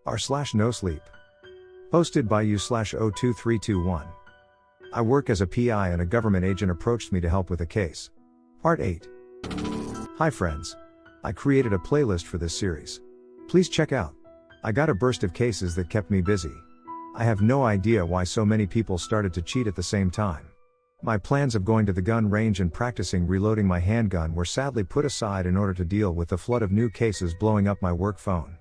r/no sleep. Posted by u/02321. I work as a PI and a government agent approached me to help with a case. Part 8. Hi friends. I created a playlist for this series. Please check out. I got a burst of cases that kept me busy. I have no idea why so many people started to cheat at the same time. My plans of going to the gun range and practicing reloading my handgun were sadly put aside in order to deal with the flood of new cases blowing up my work phone.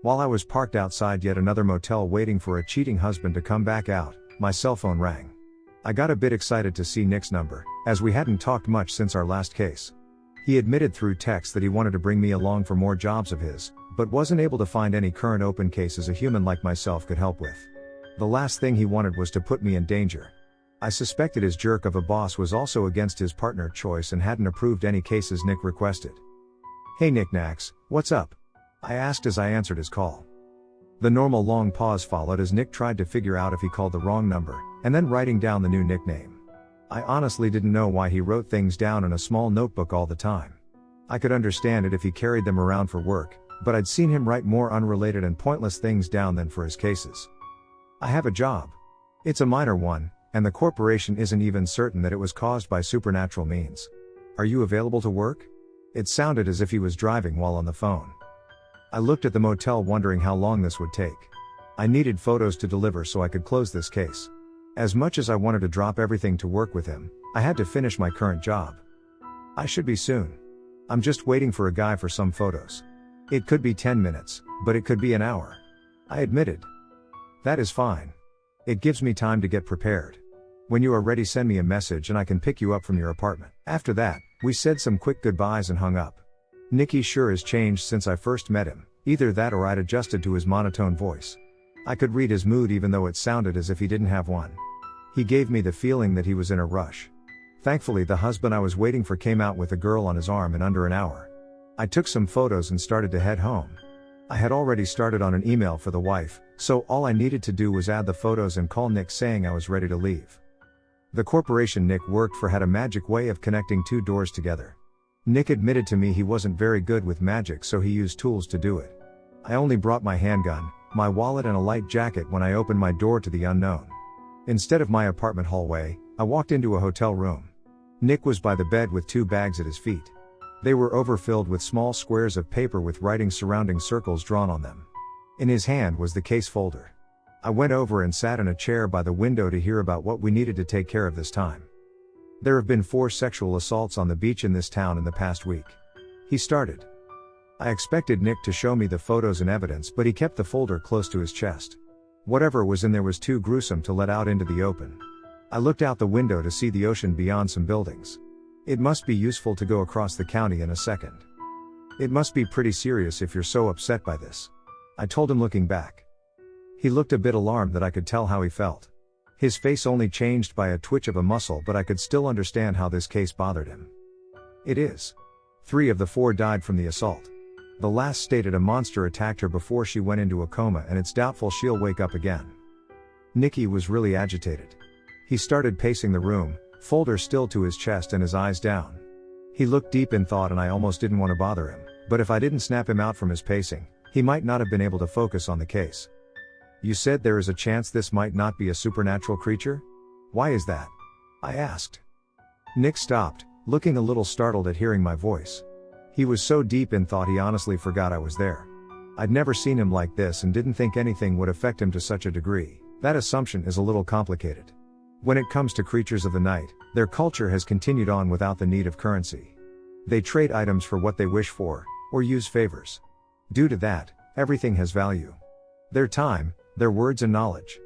While I was parked outside yet another motel waiting for a cheating husband to come back out, my cell phone rang. I got a bit excited to see Nick's number, as we hadn't talked much since our last case. He admitted through text that he wanted to bring me along for more jobs of his, but wasn't able to find any current open cases a human like myself could help with. The last thing he wanted was to put me in danger. I suspected his jerk of a boss was also against his partner choice and hadn't approved any cases Nick requested. Hey knickknacks, what's up? I asked as I answered his call. The normal long pause followed as Nick tried to figure out if he called the wrong number, and then writing down the new nickname. I honestly didn't know why he wrote things down in a small notebook all the time. I could understand it if he carried them around for work, but I'd seen him write more unrelated and pointless things down than for his cases. I have a job. It's a minor one, and the corporation isn't even certain that it was caused by supernatural means. Are you available to work? It sounded as if he was driving while on the phone. I looked at the motel wondering how long this would take. I needed photos to deliver so I could close this case. As much as I wanted to drop everything to work with him, I had to finish my current job. I should be soon. I'm just waiting for a guy for some photos. It could be 10 minutes, but it could be an hour. I admitted. That is fine. It gives me time to get prepared. When you are ready, send me a message and I can pick you up from your apartment. After that, we said some quick goodbyes and hung up. Nicky sure has changed since I first met him, either that or I'd adjusted to his monotone voice. I could read his mood even though it sounded as if he didn't have one. He gave me the feeling that he was in a rush. Thankfully, the husband I was waiting for came out with a girl on his arm in under an hour. I took some photos and started to head home. I had already started on an email for the wife, so all I needed to do was add the photos and call Nick saying I was ready to leave. The corporation Nick worked for had a magic way of connecting two doors together. Nick admitted to me he wasn't very good with magic, so he used tools to do it. I only brought my handgun, my wallet and a light jacket when I opened my door to the unknown. Instead of my apartment hallway, I walked into a hotel room. Nick was by the bed with two bags at his feet. They were overfilled with small squares of paper with writing surrounding circles drawn on them. In his hand was the case folder. I went over and sat in a chair by the window to hear about what we needed to take care of this time. There have been 4 sexual assaults on the beach in this town in the past week. He started. I expected Nick to show me the photos and evidence, but he kept the folder close to his chest. Whatever was in there was too gruesome to let out into the open. I looked out the window to see the ocean beyond some buildings. It must be useful to go across the county in a second. It must be pretty serious if you're so upset by this. I told him looking back. He looked a bit alarmed that I could tell how he felt. His face only changed by a twitch of a muscle, but I could still understand how this case bothered him. It is. 3 of the 4 died from the assault. The last stated a monster attacked her before she went into a coma and it's doubtful she'll wake up again. Nicky was really agitated. He started pacing the room, folder still to his chest and his eyes down. He looked deep in thought and I almost didn't want to bother him, but if I didn't snap him out from his pacing, he might not have been able to focus on the case. You said there is a chance this might not be a supernatural creature? Why is that? I asked. Nick stopped, looking a little startled at hearing my voice. He was so deep in thought he honestly forgot I was there. I'd never seen him like this and didn't think anything would affect him to such a degree. That assumption is a little complicated. When it comes to creatures of the night, their culture has continued on without the need of currency. They trade items for what they wish for, or use favors. Due to that, everything has value. Their time, their words and knowledge.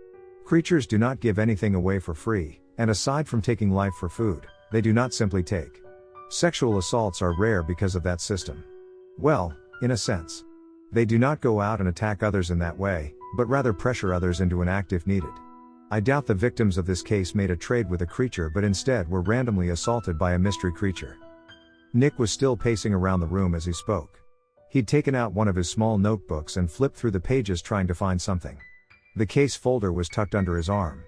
Creatures do not give anything away for free, and aside from taking life for food, they do not simply take. Sexual assaults are rare because of that system. Well, in a sense. They do not go out and attack others in that way, but rather pressure others into an act if needed. I doubt the victims of this case made a trade with a creature but instead were randomly assaulted by a mystery creature. Nick was still pacing around the room as he spoke. He'd taken out one of his small notebooks and flipped through the pages trying to find something. The case folder was tucked under his arm.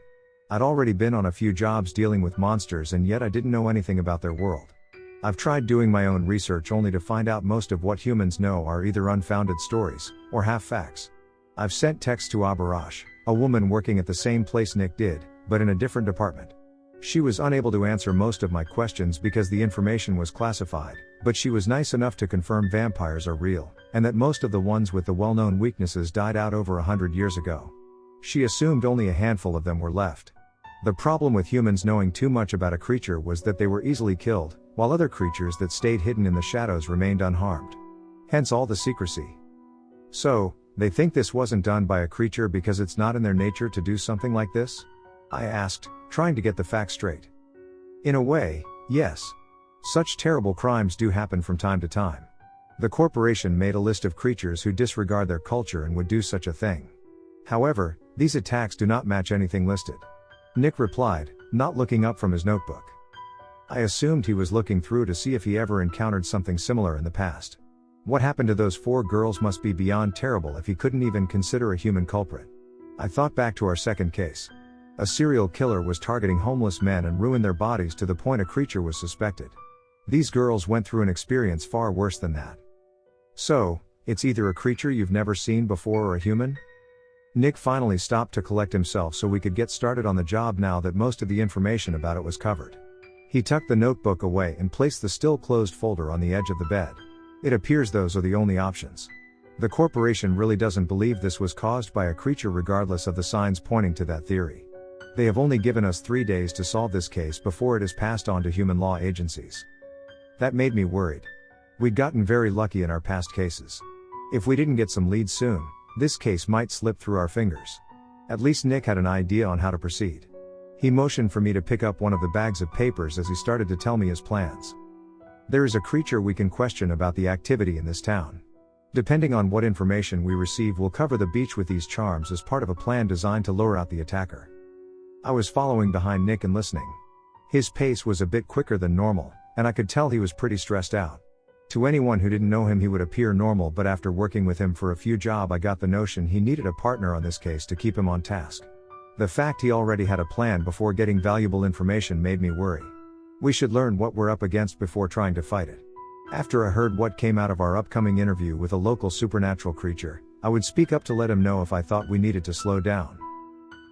I'd already been on a few jobs dealing with monsters and yet I didn't know anything about their world. I've tried doing my own research only to find out most of what humans know are either unfounded stories, or half facts. I've sent texts to Abarash, a woman working at the same place Nick did, but in a different department. She was unable to answer most of my questions because the information was classified, but she was nice enough to confirm vampires are real, and that most of the ones with the well-known weaknesses died out over 100 years ago. She assumed only a handful of them were left. The problem with humans knowing too much about a creature was that they were easily killed, while other creatures that stayed hidden in the shadows remained unharmed. Hence all the secrecy. So, they think this wasn't done by a creature because it's not in their nature to do something like this? I asked, trying to get the facts straight. In a way, yes. Such terrible crimes do happen from time to time. The corporation made a list of creatures who disregard their culture and would do such a thing. However, these attacks do not match anything listed. Nick replied, not looking up from his notebook. I assumed he was looking through to see if he ever encountered something similar in the past. What happened to those 4 girls must be beyond terrible if he couldn't even consider a human culprit. I thought back to our second case. A serial killer was targeting homeless men and ruined their bodies to the point a creature was suspected. These girls went through an experience far worse than that. So, it's either a creature you've never seen before or a human? Nick finally stopped to collect himself so we could get started on the job now that most of the information about it was covered. He tucked the notebook away and placed the still closed folder on the edge of the bed. It appears those are the only options. The corporation really doesn't believe this was caused by a creature regardless of the signs pointing to that theory. They have only given us 3 days to solve this case before it is passed on to human law agencies. That made me worried. We'd gotten very lucky in our past cases. If we didn't get some leads soon, this case might slip through our fingers. At least Nick had an idea on how to proceed. He motioned for me to pick up one of the bags of papers as he started to tell me his plans. There is a creature we can question about the activity in this town. Depending on what information we receive, we'll cover the beach with these charms as part of a plan designed to lure out the attacker. I was following behind Nick and listening. His pace was a bit quicker than normal, and I could tell he was pretty stressed out. To anyone who didn't know him, he would appear normal, but after working with him for a few jobs, I got the notion he needed a partner on this case to keep him on task. The fact he already had a plan before getting valuable information made me worry. We should learn what we're up against before trying to fight it. After I heard what came out of our upcoming interview with a local supernatural creature, I would speak up to let him know if I thought we needed to slow down.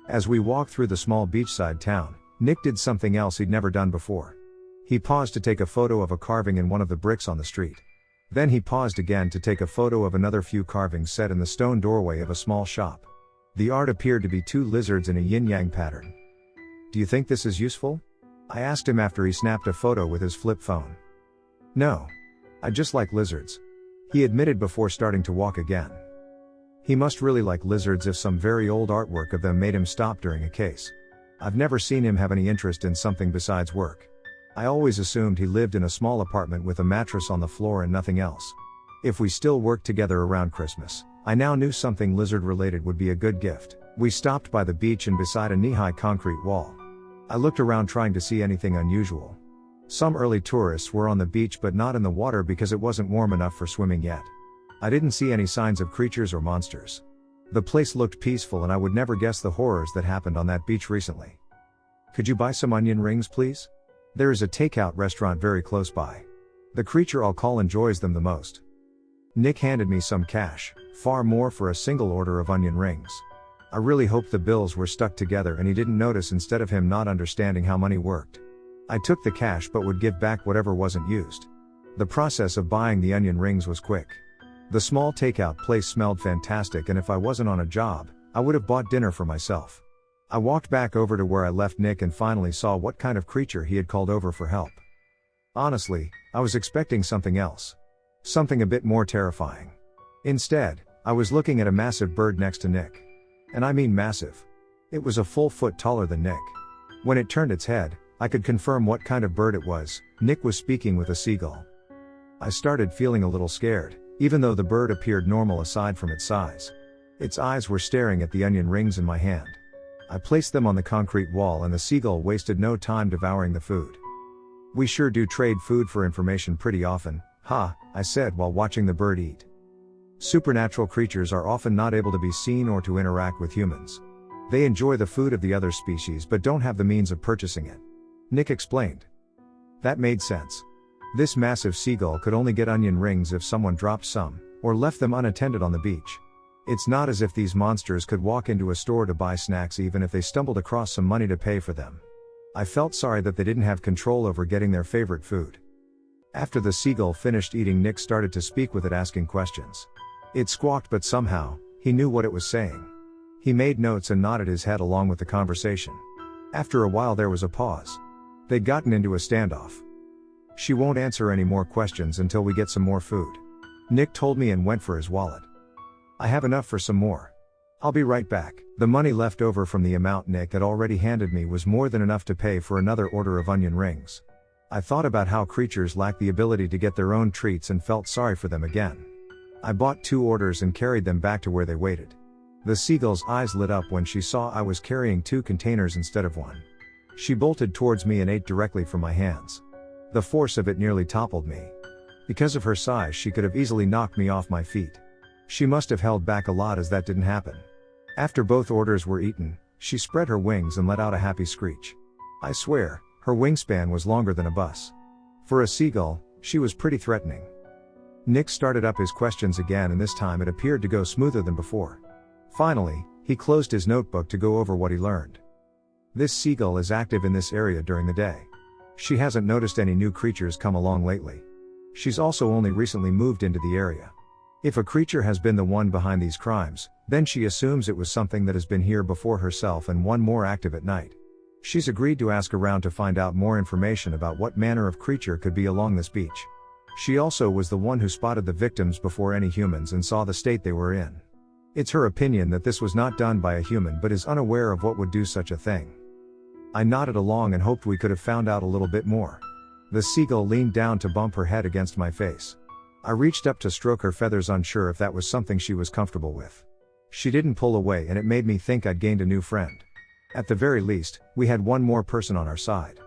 As we walked through the small beachside town, Nick did something else he'd never done before. He paused to take a photo of a carving in one of the bricks on the street. Then he paused again to take a photo of another few carvings set in the stone doorway of a small shop. The art appeared to be 2 lizards in a yin-yang pattern. Do you think this is useful? I asked him after he snapped a photo with his flip phone. No. I just like lizards. He admitted before starting to walk again. He must really like lizards if some very old artwork of them made him stop during a case. I've never seen him have any interest in something besides work. I always assumed he lived in a small apartment with a mattress on the floor and nothing else. If we still worked together around Christmas, I now knew something lizard related would be a good gift. We stopped by the beach and beside a knee-high concrete wall. I looked around trying to see anything unusual. Some early tourists were on the beach but not in the water because it wasn't warm enough for swimming yet. I didn't see any signs of creatures or monsters. The place looked peaceful and I would never guess the horrors that happened on that beach recently. Could you buy some onion rings, please? There is a takeout restaurant very close by. The creature I'll call enjoys them the most. Nick handed me some cash, far more for a single order of onion rings. I really hoped the bills were stuck together and he didn't notice instead of him not understanding how money worked. I took the cash but would give back whatever wasn't used. The process of buying the onion rings was quick. The small takeout place smelled fantastic, and if I wasn't on a job, I would have bought dinner for myself. I walked back over to where I left Nick and finally saw what kind of creature he had called over for help. Honestly, I was expecting something else. Something a bit more terrifying. Instead, I was looking at a massive bird next to Nick. And I mean massive. It was a full foot taller than Nick. When it turned its head, I could confirm what kind of bird it was. Nick was speaking with a seagull. I started feeling a little scared, even though the bird appeared normal aside from its size. Its eyes were staring at the onion rings in my hand. I placed them on the concrete wall and the seagull wasted no time devouring the food. We sure do trade food for information pretty often, I said while watching the bird eat. Supernatural creatures are often not able to be seen or to interact with humans. They enjoy the food of the other species but don't have the means of purchasing it. Nick explained. That made sense. This massive seagull could only get onion rings if someone dropped some, or left them unattended on the beach. It's not as if these monsters could walk into a store to buy snacks even if they stumbled across some money to pay for them. I felt sorry that they didn't have control over getting their favorite food. After the seagull finished eating, Nick started to speak with it, asking questions. It squawked, but somehow, he knew what it was saying. He made notes and nodded his head along with the conversation. After a while there was a pause. They'd gotten into a standoff. She won't answer any more questions until we get some more food, Nick told me and went for his wallet. I have enough for some more. I'll be right back. The money left over from the amount Nick had already handed me was more than enough to pay for another order of onion rings. I thought about how creatures lack the ability to get their own treats and felt sorry for them again. I bought 2 orders and carried them back to where they waited. The seagull's eyes lit up when she saw I was carrying 2 containers instead of 1. She bolted towards me and ate directly from my hands. The force of it nearly toppled me. Because of her size, she could have easily knocked me off my feet. She must have held back a lot, as that didn't happen. After both orders were eaten, she spread her wings and let out a happy screech. I swear, her wingspan was longer than a bus. For a seagull, she was pretty threatening. Nick started up his questions again, and this time it appeared to go smoother than before. Finally, he closed his notebook to go over what he learned. This seagull is active in this area during the day. She hasn't noticed any new creatures come along lately. She's also only recently moved into the area. If a creature has been the one behind these crimes, then she assumes it was something that has been here before herself and one more active at night. She's agreed to ask around to find out more information about what manner of creature could be along this beach. She also was the one who spotted the victims before any humans and saw the state they were in. It's her opinion that this was not done by a human, but is unaware of what would do such a thing. I nodded along and hoped we could have found out a little bit more. The seagull leaned down to bump her head against my face. I reached up to stroke her feathers, unsure if that was something she was comfortable with. She didn't pull away, and it made me think I'd gained a new friend. At the very least, we had one more person on our side.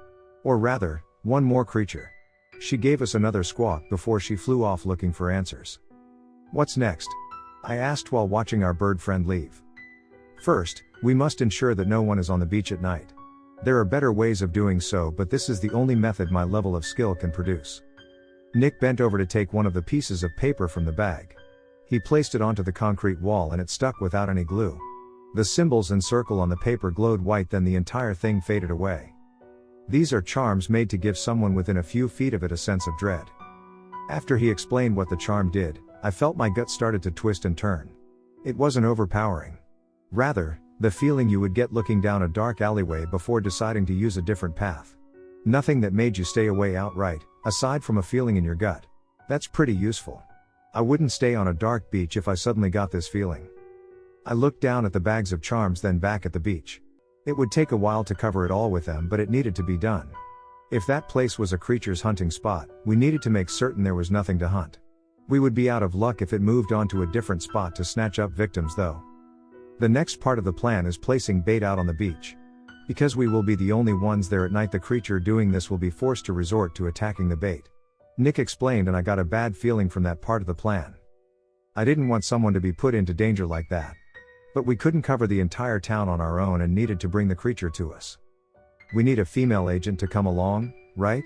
Or rather, one more creature. She gave us another squawk before she flew off looking for answers. What's next? I asked while watching our bird friend leave. First, we must ensure that no one is on the beach at night. There are better ways of doing so, but this is the only method my level of skill can produce. Nick bent over to take one of the pieces of paper from the bag. He placed it onto the concrete wall and it stuck without any glue. The symbols and circle on the paper glowed white, then the entire thing faded away. These are charms made to give someone within a few feet of it a sense of dread. After he explained what the charm did, I felt my gut started to twist and turn. It wasn't overpowering. Rather, the feeling you would get looking down a dark alleyway before deciding to use a different path. Nothing that made you stay away outright, aside from a feeling in your gut. That's pretty useful. I wouldn't stay on a dark beach if I suddenly got this feeling. I looked down at the bags of charms, then back at the beach. It would take a while to cover it all with them, but it needed to be done. If that place was a creature's hunting spot, we needed to make certain there was nothing to hunt. We would be out of luck if it moved on to a different spot to snatch up victims, though. The next part of the plan is placing bait out on the beach. Because we will be the only ones there at night, the creature doing this will be forced to resort to attacking the bait. Nick explained, and I got a bad feeling from that part of the plan. I didn't want someone to be put into danger like that. But we couldn't cover the entire town on our own and needed to bring the creature to us. We need a female agent to come along, right?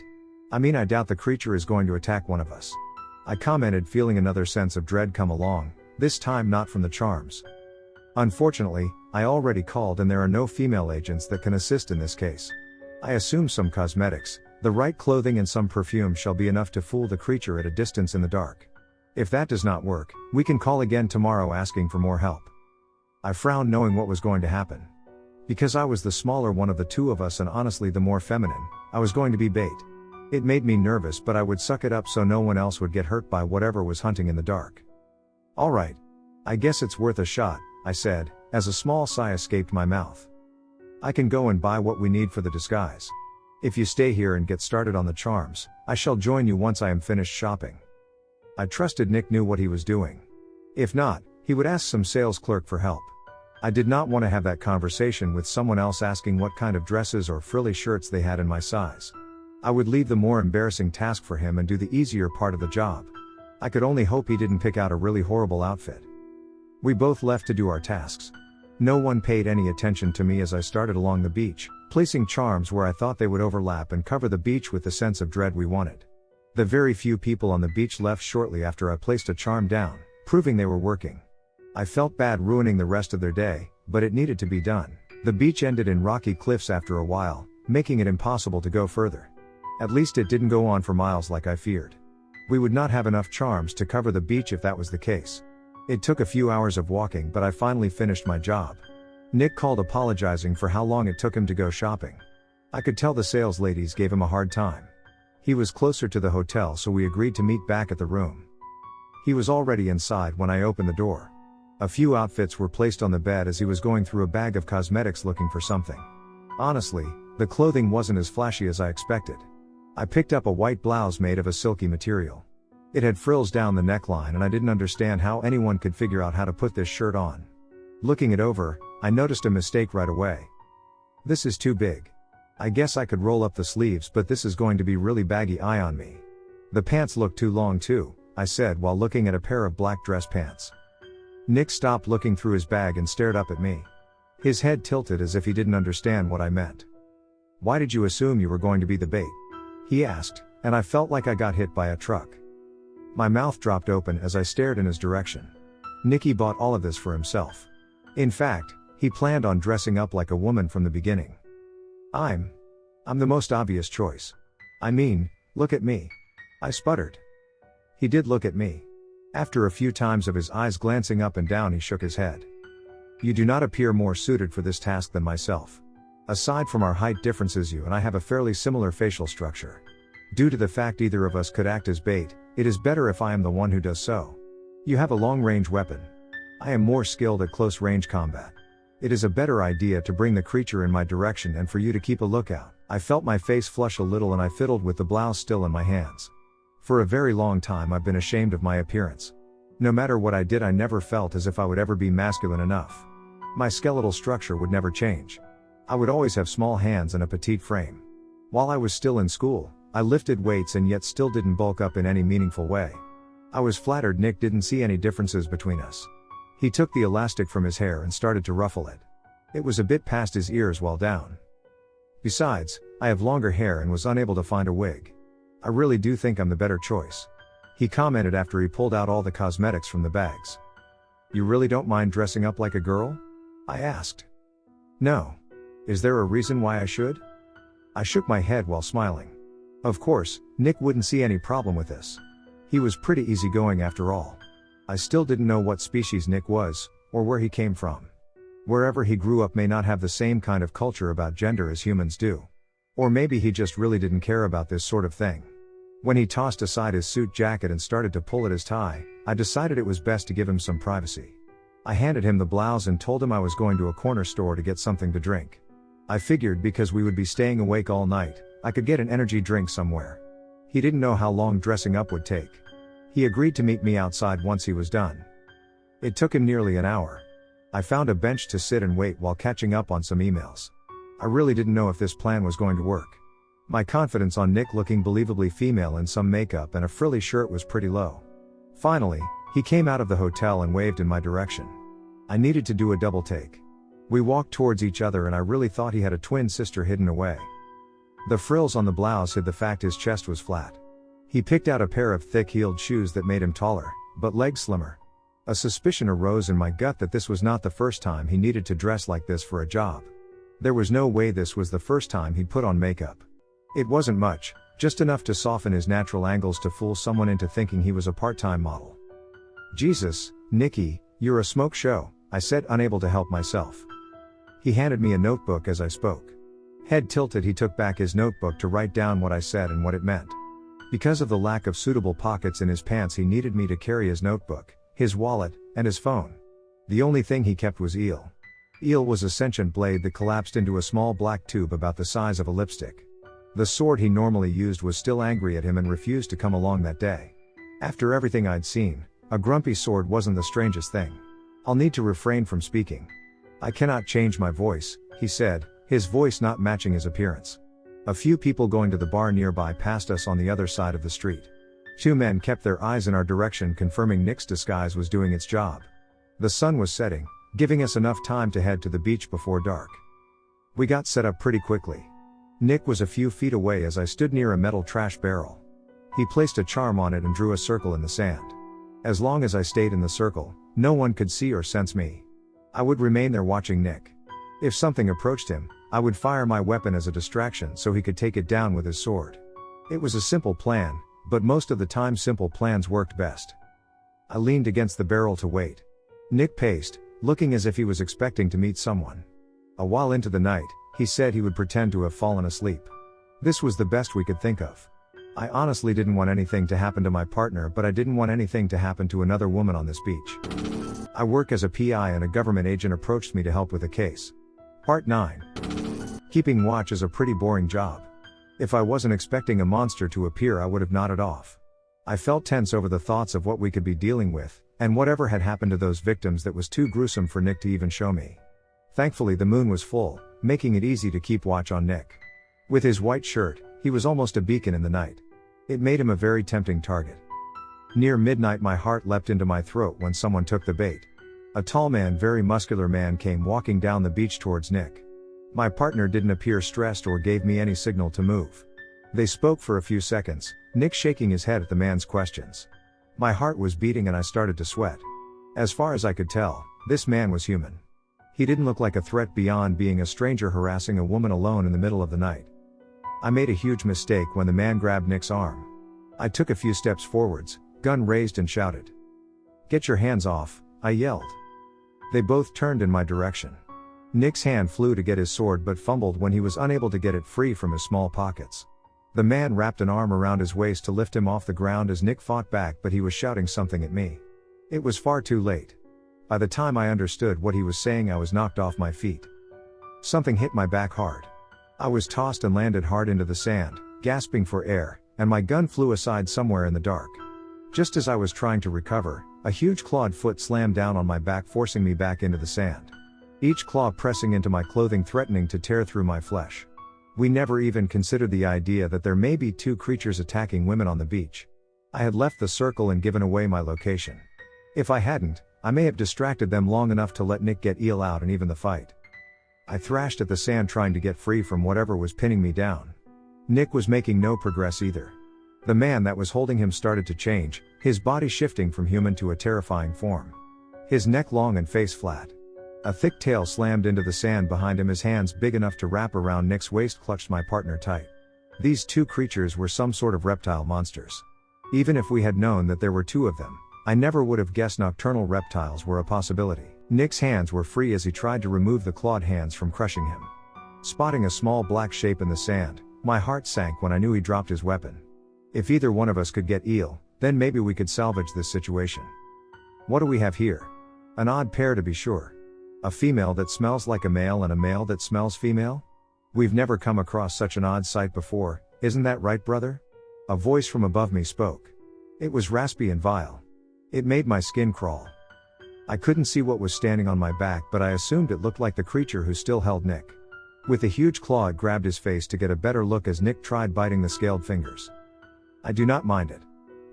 I mean, I doubt the creature is going to attack one of us. I commented, feeling another sense of dread come along, this time not from the charms. Unfortunately, I already called and there are no female agents that can assist in this case. I assume some cosmetics, the right clothing and some perfume shall be enough to fool the creature at a distance in the dark. If that does not work, we can call again tomorrow asking for more help. I frowned, knowing what was going to happen. Because I was the smaller one of the two of us and honestly the more feminine, I was going to be bait. It made me nervous, but I would suck it up so no one else would get hurt by whatever was hunting in the dark. Alright. I guess it's worth a shot, I said, as a small sigh escaped my mouth. I can go and buy what we need for the disguise. If you stay here and get started on the charms, I shall join you once I am finished shopping. I trusted Nick knew what he was doing. If not, he would ask some sales clerk for help. I did not want to have that conversation with someone else asking what kind of dresses or frilly shirts they had in my size. I would leave the more embarrassing task for him and do the easier part of the job. I could only hope he didn't pick out a really horrible outfit. We both left to do our tasks. No one paid any attention to me as I started along the beach, placing charms where I thought they would overlap and cover the beach with the sense of dread we wanted. The very few people on the beach left shortly after I placed a charm down, proving they were working. I felt bad ruining the rest of their day, but it needed to be done. The beach ended in rocky cliffs after a while, making it impossible to go further. At least it didn't go on for miles like I feared. We would not have enough charms to cover the beach if that was the case. It took a few hours of walking, but I finally finished my job. Nick called apologizing for how long it took him to go shopping. I could tell the sales ladies gave him a hard time. He was closer to the hotel, so we agreed to meet back at the room. He was already inside when I opened the door. A few outfits were placed on the bed as he was going through a bag of cosmetics looking for something. Honestly, the clothing wasn't as flashy as I expected. I picked up a white blouse made of a silky material. It had frills down the neckline and I didn't understand how anyone could figure out how to put this shirt on. Looking it over, I noticed a mistake right away. This is too big. I guess I could roll up the sleeves, but this is going to be really baggy on me. The pants look too long too, I said while looking at a pair of black dress pants. Nick stopped looking through his bag and stared up at me. His head tilted as if he didn't understand what I meant. "Why did you assume you were going to be the bait?" he asked, and I felt like I got hit by a truck. My mouth dropped open as I stared in his direction. Nicky bought all of this for himself. In fact, he planned on dressing up like a woman from the beginning. I'm the most obvious choice. I mean, look at me. I sputtered. He did look at me. After a few times of his eyes glancing up and down, he shook his head. "You do not appear more suited for this task than myself. Aside from our height differences, you and I have a fairly similar facial structure. Due to the fact either of us could act as bait, it is better if I am the one who does so. You have a long-range weapon. I am more skilled at close-range combat. It is a better idea to bring the creature in my direction and for you to keep a lookout." I felt my face flush a little and I fiddled with the blouse still in my hands. For a very long time I've been ashamed of my appearance. No matter what I did, I never felt as if I would ever be masculine enough. My skeletal structure would never change. I would always have small hands and a petite frame. While I was still in school, I lifted weights and yet still didn't bulk up in any meaningful way. I was flattered Nick didn't see any differences between us. He took the elastic from his hair and started to ruffle it. It was a bit past his ears while down. Besides, I have longer hair and was unable to find a wig. "I really do think I'm the better choice," he commented after he pulled out all the cosmetics from the bags. "You really don't mind dressing up like a girl?" I asked. "No. Is there a reason why I should?" I shook my head while smiling. Of course, Nick wouldn't see any problem with this. He was pretty easygoing after all. I still didn't know what species Nick was, or where he came from. Wherever he grew up may not have the same kind of culture about gender as humans do. Or maybe he just really didn't care about this sort of thing. When he tossed aside his suit jacket and started to pull at his tie, I decided it was best to give him some privacy. I handed him the blouse and told him I was going to a corner store to get something to drink. I figured because we would be staying awake all night, I could get an energy drink somewhere. He didn't know how long dressing up would take. He agreed to meet me outside once he was done. It took him nearly an hour. I found a bench to sit and wait while catching up on some emails. I really didn't know if this plan was going to work. My confidence on Nick looking believably female in some makeup and a frilly shirt was pretty low. Finally, he came out of the hotel and waved in my direction. I needed to do a double take. We walked towards each other and I really thought he had a twin sister hidden away. The frills on the blouse hid the fact his chest was flat. He picked out a pair of thick-heeled shoes that made him taller, but legs slimmer. A suspicion arose in my gut that this was not the first time he needed to dress like this for a job. There was no way this was the first time he'd put on makeup. It wasn't much, just enough to soften his natural angles to fool someone into thinking he was a part-time model. "Jesus, Nicky, you're a smoke show," I said, unable to help myself. He handed me a notebook as I spoke. Head tilted, he took back his notebook to write down what I said and what it meant. Because of the lack of suitable pockets in his pants, he needed me to carry his notebook, his wallet, and his phone. The only thing he kept was Eel. Eel was a sentient blade that collapsed into a small black tube about the size of a lipstick. The sword he normally used was still angry at him and refused to come along that day. After everything I'd seen, a grumpy sword wasn't the strangest thing. "I'll need to refrain from speaking. I cannot change my voice," he said, his voice not matching his appearance. A few people going to the bar nearby passed us on the other side of the street. Two men kept their eyes in our direction, confirming Nick's disguise was doing its job. The sun was setting, giving us enough time to head to the beach before dark. We got set up pretty quickly. Nick was a few feet away as I stood near a metal trash barrel. He placed a charm on it and drew a circle in the sand. As long as I stayed in the circle, No one could see or sense me. I would remain there watching Nick. If something approached him, I would fire my weapon as a distraction so he could take it down with his sword. It was a simple plan, but most of the time simple plans worked best. I leaned against the barrel to wait. Nick paced, looking as if he was expecting to meet someone. A while into the night, he said he would pretend to have fallen asleep. This was the best we could think of. I honestly didn't want anything to happen to my partner, but I didn't want anything to happen to another woman on this beach. I work as a PI and a government agent approached me to help with a case. Part 9. Keeping watch is a pretty boring job. If I wasn't expecting a monster to appear, I would have nodded off. I felt tense over the thoughts of what we could be dealing with, and whatever had happened to those victims that was too gruesome for Nick to even show me. Thankfully the moon was full, making it easy to keep watch on Nick. With his white shirt, he was almost a beacon in the night. It made him a very tempting target. Near midnight my heart leapt into my throat when someone took the bait. A tall man, very muscular man, came walking down the beach towards Nick. My partner didn't appear stressed or gave me any signal to move. They spoke for a few seconds, Nick shaking his head at the man's questions. My heart was beating and I started to sweat. As far as I could tell, this man was human. He didn't look like a threat beyond being a stranger harassing a woman alone in the middle of the night. I made a huge mistake when the man grabbed Nick's arm. I took a few steps forwards, gun raised, and shouted. "Get your hands off," I yelled. They both turned in my direction. Nick's hand flew to get his sword but fumbled when he was unable to get it free from his small pockets. The man wrapped an arm around his waist to lift him off the ground as Nick fought back, but he was shouting something at me. It was far too late. By the time I understood what he was saying, I was knocked off my feet. Something hit my back hard. I was tossed and landed hard into the sand, gasping for air, and my gun flew aside somewhere in the dark. Just as I was trying to recover, a huge clawed foot slammed down on my back, forcing me back into the sand. Each claw pressing into my clothing, threatening to tear through my flesh. We never even considered the idea that there may be two creatures attacking women on the beach. I had left the circle and given away my location. If I hadn't, I may have distracted them long enough to let Nick get eel out and even the fight. I thrashed at the sand trying to get free from whatever was pinning me down. Nick was making no progress either. The man that was holding him started to change, his body shifting from human to a terrifying form. His neck long and face flat. A thick tail slammed into the sand behind him. His hands, big enough to wrap around Nick's waist, clutched my partner tight. These two creatures were some sort of reptile monsters. Even if we had known that there were two of them, I never would have guessed nocturnal reptiles were a possibility. Nick's hands were free as he tried to remove the clawed hands from crushing him. Spotting a small black shape in the sand, my heart sank when I knew he dropped his weapon. If either one of us could get eel, then maybe we could salvage this situation. What do we have here? An odd pair, to be sure. A female that smells like a male and a male that smells female? We've never come across such an odd sight before, isn't that right, brother? A voice from above me spoke. It was raspy and vile. It made my skin crawl. I couldn't see what was standing on my back, but I assumed it looked like the creature who still held Nick. With a huge claw it grabbed his face to get a better look as Nick tried biting the scaled fingers. I do not mind it.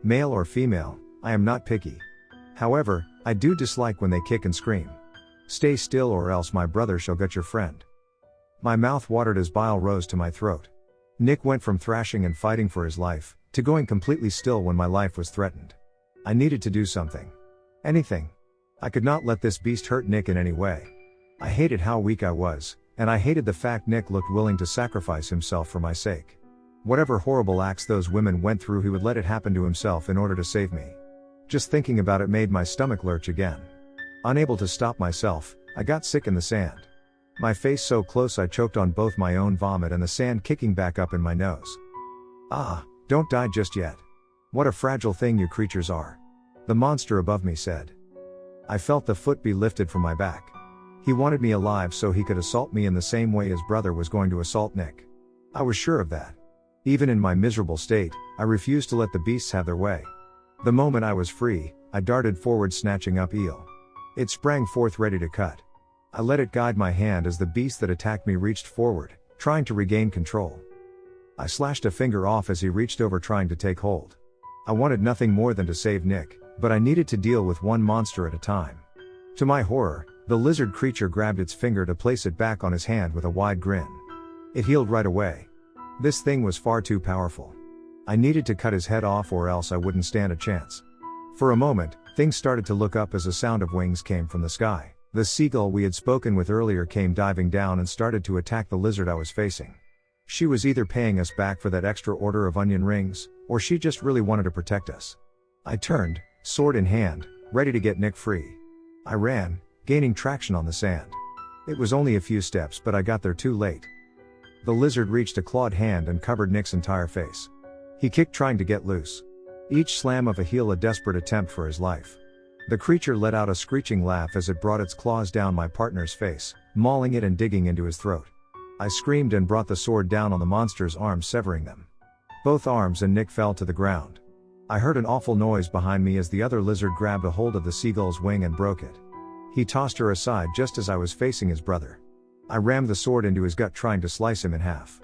Male or female, I am not picky. However, I do dislike when they kick and scream. Stay still or else my brother shall get your friend. My mouth watered as bile rose to my throat. Nick went from thrashing and fighting for his life, to going completely still when my life was threatened. I needed to do something. Anything. I could not let this beast hurt Nick in any way. I hated how weak I was, and I hated the fact Nick looked willing to sacrifice himself for my sake. Whatever horrible acts those women went through, he would let it happen to himself in order to save me. Just thinking about it made my stomach lurch again. Unable to stop myself, I got sick in the sand. My face so close I choked on both my own vomit and the sand kicking back up in my nose. Ah, don't die just yet. What a fragile thing you creatures are. The monster above me said. I felt the foot be lifted from my back. He wanted me alive so he could assault me in the same way his brother was going to assault Nick. I was sure of that. Even in my miserable state, I refused to let the beasts have their way. The moment I was free, I darted forward, snatching up eel. It sprang forth ready to cut. I let it guide my hand as the beast that attacked me reached forward, trying to regain control. I slashed a finger off as he reached over, trying to take hold. I wanted nothing more than to save Nick, but I needed to deal with one monster at a time. To my horror, the lizard creature grabbed its finger to place it back on his hand with a wide grin. It healed right away. This thing was far too powerful. I needed to cut his head off or else I wouldn't stand a chance. For a moment, Things started to look up as a sound of wings came from the sky. The seagull we had spoken with earlier came diving down and started to attack the lizard I was facing. She was either paying us back for that extra order of onion rings, or she just really wanted to protect us. I turned, sword in hand, ready to get Nick free. I ran, gaining traction on the sand. It was only a few steps, but I got there too late. The lizard reached a clawed hand and covered Nick's entire face. He kicked, trying to get loose. Each slam of a heel a desperate attempt for his life. The creature let out a screeching laugh as it brought its claws down my partner's face, mauling it and digging into his throat. I screamed and brought the sword down on the monster's arms, severing them. Both arms and Nick fell to the ground. I heard an awful noise behind me as the other lizard grabbed a hold of the seagull's wing and broke it. He tossed her aside just as I was facing his brother. I rammed the sword into his gut, trying to slice him in half.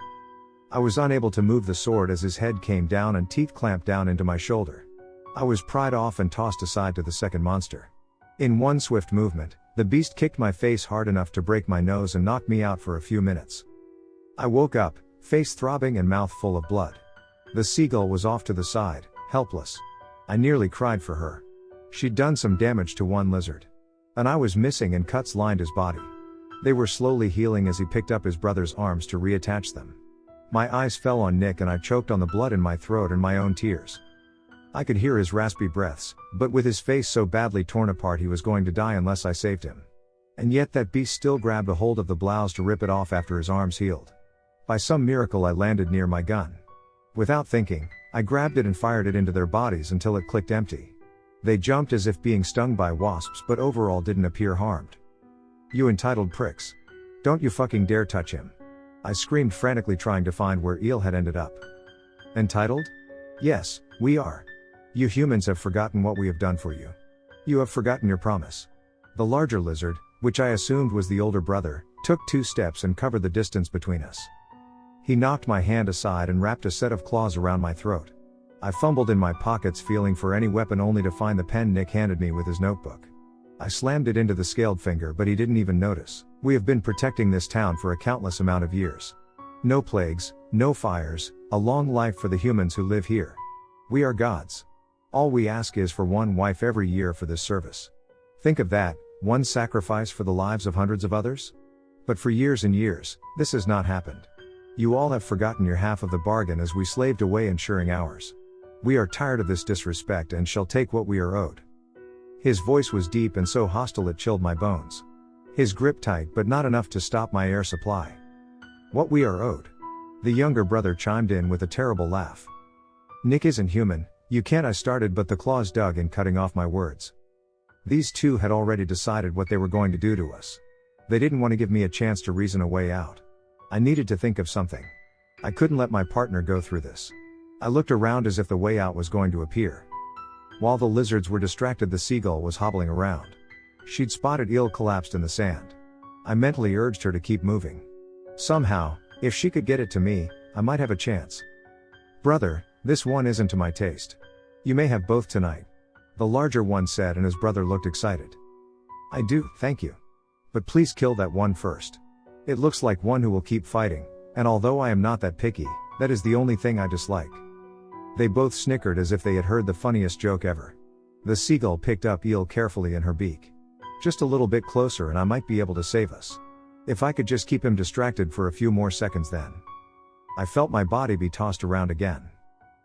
I was unable to move the sword as his head came down and teeth clamped down into my shoulder. I was pried off and tossed aside to the second monster. In one swift movement, the beast kicked my face hard enough to break my nose and knock me out for a few minutes. I woke up, face throbbing and mouth full of blood. The seagull was off to the side, helpless. I nearly cried for her. She'd done some damage to one lizard. An eye was missing and cuts lined his body. They were slowly healing as he picked up his brother's arms to reattach them. My eyes fell on Nick and I choked on the blood in my throat and my own tears. I could hear his raspy breaths, but with his face so badly torn apart he was going to die unless I saved him. And yet that beast still grabbed a hold of the blouse to rip it off after his arms healed. By some miracle I landed near my gun. Without thinking, I grabbed it and fired it into their bodies until it clicked empty. They jumped as if being stung by wasps, but overall didn't appear harmed. "You entitled pricks. Don't you fucking dare touch him!" I screamed, frantically trying to find where Eel had ended up. "Entitled? Yes, we are. You humans have forgotten what we have done for you. You have forgotten your promise." The larger lizard, which I assumed was the older brother, took 2 steps and covered the distance between us. He knocked my hand aside and wrapped a set of claws around my throat. I fumbled in my pockets, feeling for any weapon, only to find the pen Nick handed me with his notebook. I slammed it into the scaled finger, but he didn't even notice. "We have been protecting this town for a countless amount of years. No plagues, no fires, a long life for the humans who live here. We are gods. All we ask is for one wife every year for this service. Think of that, one sacrifice for the lives of hundreds of others? But for years and years, this has not happened. You all have forgotten your half of the bargain as we slaved away ensuring ours. We are tired of this disrespect and shall take what we are owed." His voice was deep and so hostile it chilled my bones. His grip tight, but not enough to stop my air supply. "What we are owed?" The younger brother chimed in with a terrible laugh. "Nick isn't human, you can't," I started, but the claws dug in, cutting off my words. These two had already decided what they were going to do to us. They didn't want to give me a chance to reason a way out. I needed to think of something. I couldn't let my partner go through this. I looked around as if the way out was going to appear. While the lizards were distracted, the seagull was hobbling around. She'd spotted Eel collapsed in the sand. I mentally urged her to keep moving. Somehow, if she could get it to me, I might have a chance. "Brother, this one isn't to my taste. You may have both tonight," the larger one said, and his brother looked excited. "I do, thank you. But please kill that one first. It looks like one who will keep fighting, and although I am not that picky, that is the only thing I dislike." They both snickered as if they had heard the funniest joke ever. The seagull picked up Eel carefully in her beak. "Just a little bit closer and I might be able to save us. If I could just keep him distracted for a few more seconds then." I felt my body be tossed around again.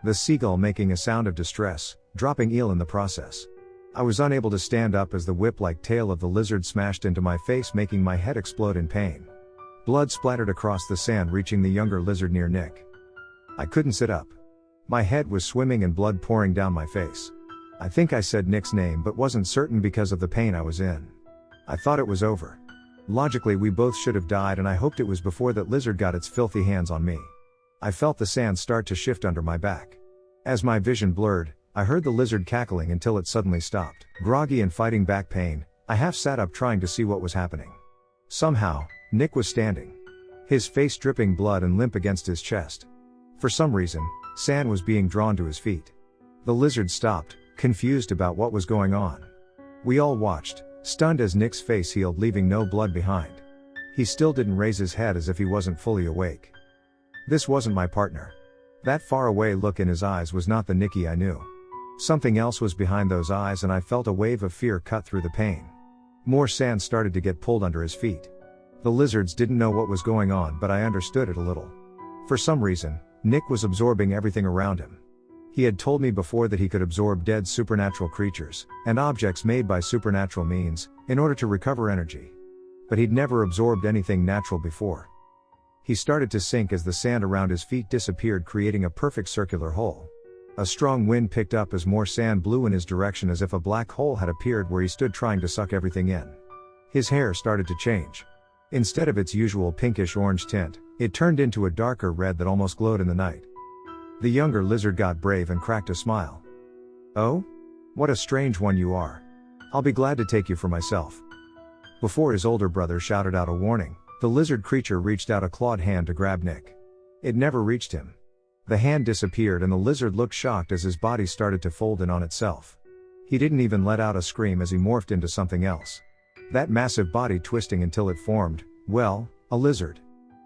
The seagull making a sound of distress, dropping Eel in the process. I was unable to stand up as the whip-like tail of the lizard smashed into my face, making my head explode in pain. Blood splattered across the sand, reaching the younger lizard near Nick. I couldn't sit up. My head was swimming and blood pouring down my face. I think I said Nick's name but wasn't certain because of the pain I was in. I thought it was over. Logically, we both should have died, and I hoped it was before that lizard got its filthy hands on me. I felt the sand start to shift under my back. As my vision blurred, I heard the lizard cackling until it suddenly stopped. Groggy and fighting back pain, I half sat up trying to see what was happening. Somehow, Nick was standing. His face dripping blood and limp against his chest. For some reason, sand was being drawn to his feet. The lizard stopped, confused about what was going on. We all watched, stunned as Nick's face healed, leaving no blood behind. He still didn't raise his head, as if he wasn't fully awake. This wasn't my partner. That faraway look in his eyes was not the Nicky I knew. Something else was behind those eyes and I felt a wave of fear cut through the pain. More sand started to get pulled under his feet. The lizards didn't know what was going on, but I understood it a little. For some reason, Nick was absorbing everything around him. He had told me before that he could absorb dead supernatural creatures, and objects made by supernatural means, in order to recover energy. But he'd never absorbed anything natural before. He started to sink as the sand around his feet disappeared, creating a perfect circular hole. A strong wind picked up as more sand blew in his direction, as if a black hole had appeared where he stood trying to suck everything in. His hair started to change. Instead of its usual pinkish-orange tint, it turned into a darker red that almost glowed in the night. The younger lizard got brave and cracked a smile. "Oh? What a strange one you are. I'll be glad to take you for myself." Before his older brother shouted out a warning, the lizard creature reached out a clawed hand to grab Nick. It never reached him. The hand disappeared and the lizard looked shocked as his body started to fold in on itself. He didn't even let out a scream as he morphed into something else. That massive body twisting until it formed, well, a lizard.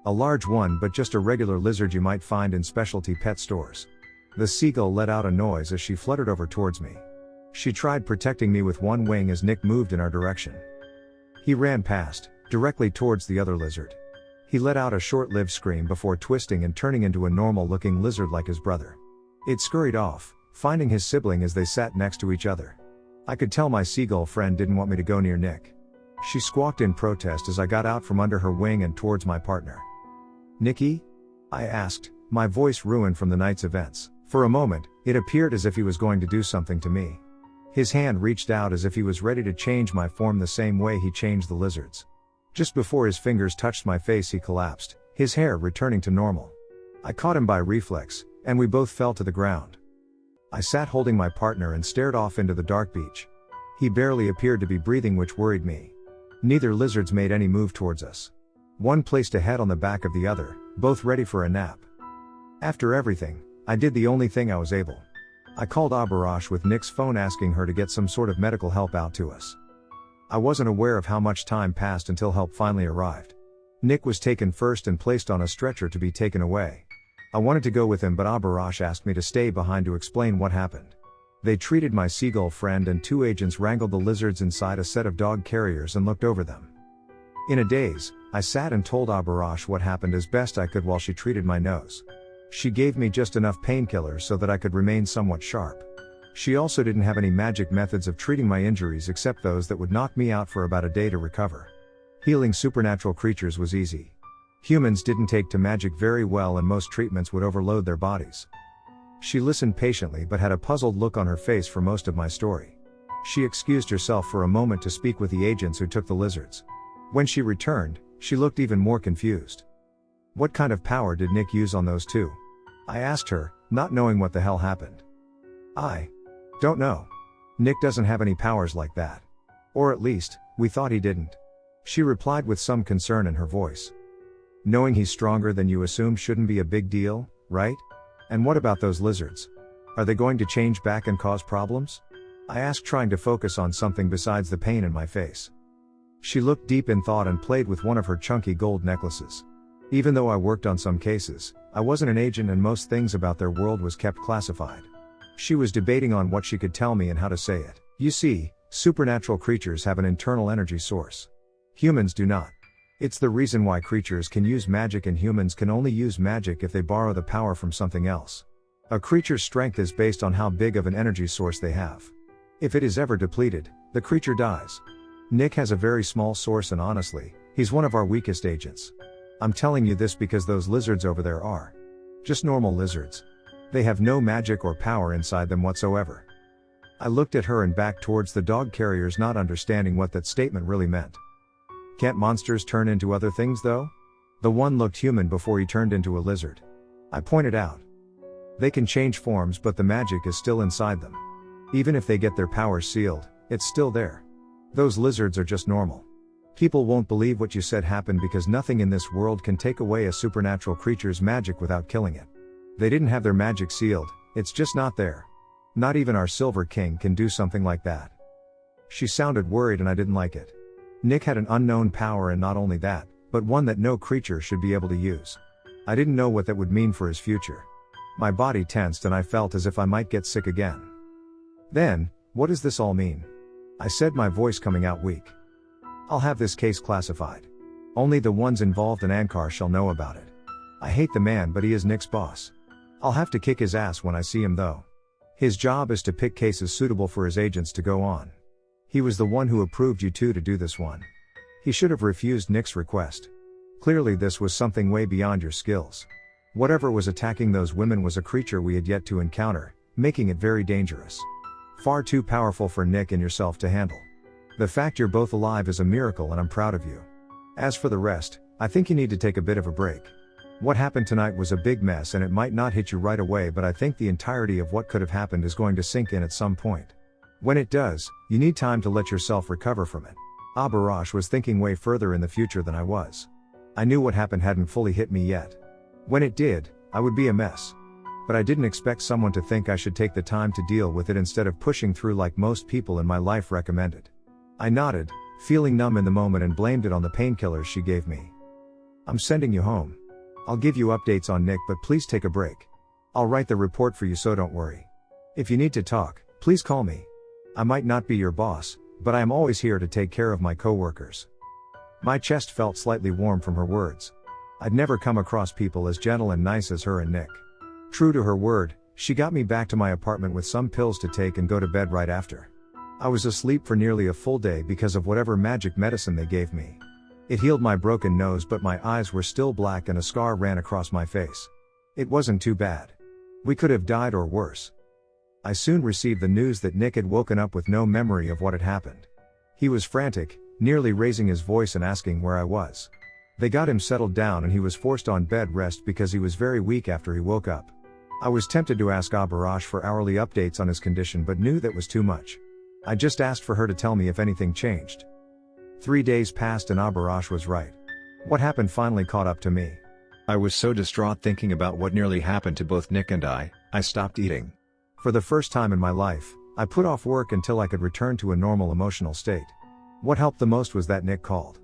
A large one, but just a regular lizard you might find in specialty pet stores. The seagull let out a noise as she fluttered over towards me. She tried protecting me with one wing as Nick moved in our direction. He ran past, directly towards the other lizard. He let out a short-lived scream before twisting and turning into a normal-looking lizard like his brother. It scurried off, finding his sibling as they sat next to each other. I could tell my seagull friend didn't want me to go near Nick. She squawked in protest as I got out from under her wing and towards my partner. "Nicky?" I asked, my voice ruined from the night's events. For a moment, it appeared as if he was going to do something to me. His hand reached out as if he was ready to change my form the same way he changed the lizard's. Just before his fingers touched my face, he collapsed, his hair returning to normal. I caught him by reflex, and we both fell to the ground. I sat holding my partner and stared off into the dark beach. He barely appeared to be breathing, which worried me. Neither lizards made any move towards us. One placed a head on the back of the other, both ready for a nap. After everything, I did the only thing I was able. I called Abarash with Nick's phone, asking her to get some sort of medical help out to us. I wasn't aware of how much time passed until help finally arrived. Nick was taken first and placed on a stretcher to be taken away. I wanted to go with him, but Abarash asked me to stay behind to explain what happened. They treated my seagull friend, and two agents wrangled the lizards inside a set of dog carriers and looked over them. In a daze, I sat and told Abarash what happened as best I could while she treated my nose. She gave me just enough painkillers so that I could remain somewhat sharp. She also didn't have any magic methods of treating my injuries except those that would knock me out for about a day to recover. Healing supernatural creatures was easy. Humans didn't take to magic very well, and most treatments would overload their bodies. She listened patiently but had a puzzled look on her face for most of my story. She excused herself for a moment to speak with the agents who took the lizards. When she returned, she looked even more confused. "What kind of power did Nick use on those two?" I asked her, not knowing what the hell happened. "I don't know. Nick doesn't have any powers like that. Or at least, we thought he didn't," she replied with some concern in her voice. "Knowing he's stronger than you assumed shouldn't be a big deal, right? And what about those lizards? Are they going to change back and cause problems?" I asked, trying to focus on something besides the pain in my face. She looked deep in thought and played with one of her chunky gold necklaces. Even though I worked on some cases, I wasn't an agent, and most things about their world was kept classified. She was debating on what she could tell me and how to say it. "You see, supernatural creatures have an internal energy source. Humans do not. It's the reason why creatures can use magic and humans can only use magic if they borrow the power from something else. A creature's strength is based on how big of an energy source they have. If it is ever depleted, the creature dies. Nick has a very small source, and honestly, he's one of our weakest agents. I'm telling you this because those lizards over there are just normal lizards. They have no magic or power inside them whatsoever." I looked at her and back towards the dog carriers, not understanding what that statement really meant. "Can't monsters turn into other things though? The one looked human before he turned into a lizard," I pointed out. "They can change forms, but the magic is still inside them. Even if they get their powers sealed, it's still there. Those lizards are just normal. People won't believe what you said happened because nothing in this world can take away a supernatural creature's magic without killing it. They didn't have their magic sealed, it's just not there. Not even our Silver King can do something like that." She sounded worried and I didn't like it. Nick had an unknown power, and not only that, but one that no creature should be able to use. I didn't know what that would mean for his future. My body tensed and I felt as if I might get sick again. Then, what does this all mean? I said, my voice coming out weak. I'll have this case classified. Only the ones involved in Ankar shall know about it. I hate the man, but he is Nick's boss. I'll have to kick his ass when I see him though. His job is to pick cases suitable for his agents to go on. He was the one who approved you two to do this one. He should have refused Nick's request. Clearly this was something way beyond your skills. Whatever was attacking those women was a creature we had yet to encounter, making it very dangerous. Far too powerful for Nick and yourself to handle. The fact you're both alive is a miracle and I'm proud of you. As for the rest, I think you need to take a bit of a break. What happened tonight was a big mess and it might not hit you right away, but I think the entirety of what could have happened is going to sink in at some point. When it does, you need time to let yourself recover from it. Abarash was thinking way further in the future than I was. I knew what happened hadn't fully hit me yet. When it did, I would be a mess. But I didn't expect someone to think I should take the time to deal with it instead of pushing through like most people in my life recommended. I nodded, feeling numb in the moment, and blamed it on the painkillers she gave me. I'm sending you home. I'll give you updates on Nick, but please take a break. I'll write the report for you, so don't worry. If you need to talk, please call me. I might not be your boss, but I am always here to take care of my coworkers. My chest felt slightly warm from her words. I'd never come across people as gentle and nice as her and Nick. True to her word, she got me back to my apartment with some pills to take and go to bed right after. I was asleep for nearly a full day because of whatever magic medicine they gave me. It healed my broken nose, but my eyes were still black and a scar ran across my face. It wasn't too bad. We could have died or worse. I soon received the news that Nick had woken up with no memory of what had happened. He was frantic, nearly raising his voice and asking where I was. They got him settled down and he was forced on bed rest because he was very weak after he woke up. I was tempted to ask Abarash for hourly updates on his condition, but knew that was too much. I just asked for her to tell me if anything changed. 3 days passed and Abarash was right. What happened finally caught up to me. I was so distraught thinking about what nearly happened to both Nick and I stopped eating. For the first time in my life, I put off work until I could return to a normal emotional state. What helped the most was that Nick called.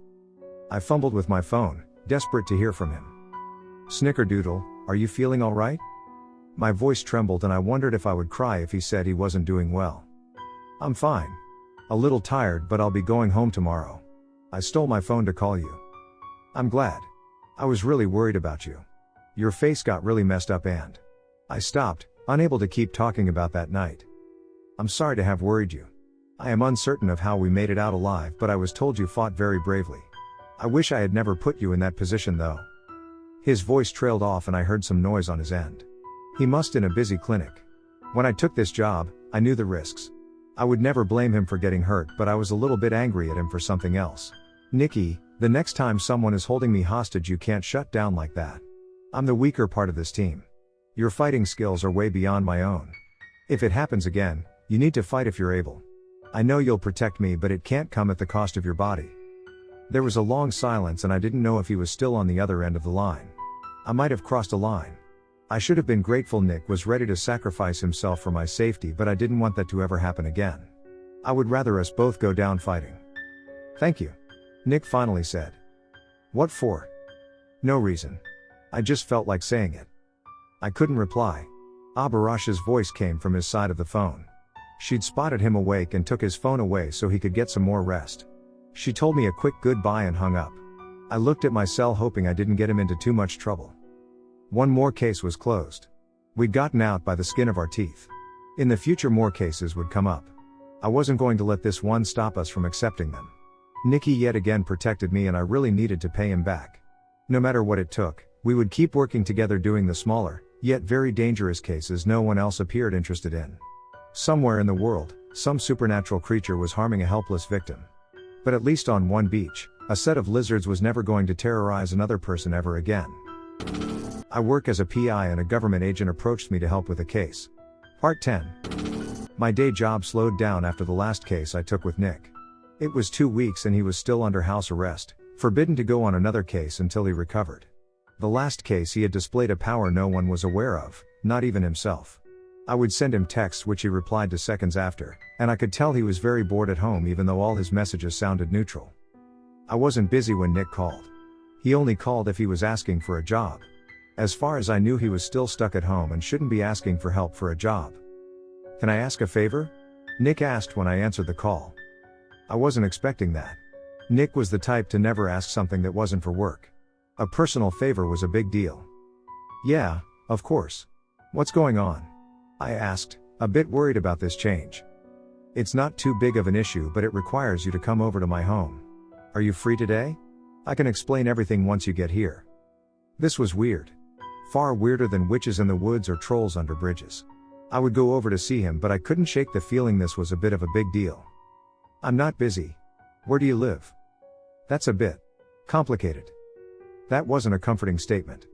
I fumbled with my phone, desperate to hear from him. Snickerdoodle, are you feeling alright? My voice trembled and I wondered if I would cry if he said he wasn't doing well. I'm fine. A little tired, but I'll be going home tomorrow. I stole my phone to call you. I'm glad. I was really worried about you. Your face got really messed up and... I stopped, unable to keep talking about that night. I'm sorry to have worried you. I am uncertain of how we made it out alive, but I was told you fought very bravely. I wish I had never put you in that position though. His voice trailed off and I heard some noise on his end. He must in a busy clinic. When I took this job, I knew the risks. I would never blame him for getting hurt, but I was a little bit angry at him for something else. Nikki, the next time someone is holding me hostage, you can't shut down like that. I'm the weaker part of this team. Your fighting skills are way beyond my own. If it happens again, you need to fight if you're able. I know you'll protect me, but it can't come at the cost of your body. There was a long silence and I didn't know if he was still on the other end of the line. I might have crossed a line. I should have been grateful Nick was ready to sacrifice himself for my safety, but I didn't want that to ever happen again. I would rather us both go down fighting. Thank you. Nick finally said. What for? No reason. I just felt like saying it. I couldn't reply. Abarash's voice came from his side of the phone. She'd spotted him awake and took his phone away so he could get some more rest. She told me a quick goodbye and hung up. I looked at my cell hoping I didn't get him into too much trouble. One more case was closed. We'd gotten out by the skin of our teeth. In the future more cases would come up. I wasn't going to let this one stop us from accepting them. Nikki yet again protected me and I really needed to pay him back. No matter what it took, we would keep working together doing the smaller, yet very dangerous cases no one else appeared interested in. Somewhere in the world, some supernatural creature was harming a helpless victim. But at least on one beach, a set of lizards was never going to terrorize another person ever again. I work as a PI and a government agent approached me to help with a case. Part 10. My day job slowed down after the last case I took with Nick. It was 2 weeks and he was still under house arrest, forbidden to go on another case until he recovered. The last case he had displayed a power no one was aware of, not even himself. I would send him texts which he replied to seconds after, and I could tell he was very bored at home even though all his messages sounded neutral. I wasn't busy when Nick called. He only called if he was asking for a job. As far as I knew he was still stuck at home and shouldn't be asking for help for a job. Can I ask a favor? Nick asked when I answered the call. I wasn't expecting that. Nick was the type to never ask something that wasn't for work. A personal favor was a big deal. Yeah, of course. What's going on? I asked, a bit worried about this change. It's not too big of an issue, but it requires you to come over to my home. Are you free today? I can explain everything once you get here. This was weird. Far weirder than witches in the woods or trolls under bridges. I would go over to see him, but I couldn't shake the feeling this was a bit of a big deal. I'm not busy. Where do you live? That's a bit complicated. That wasn't a comforting statement.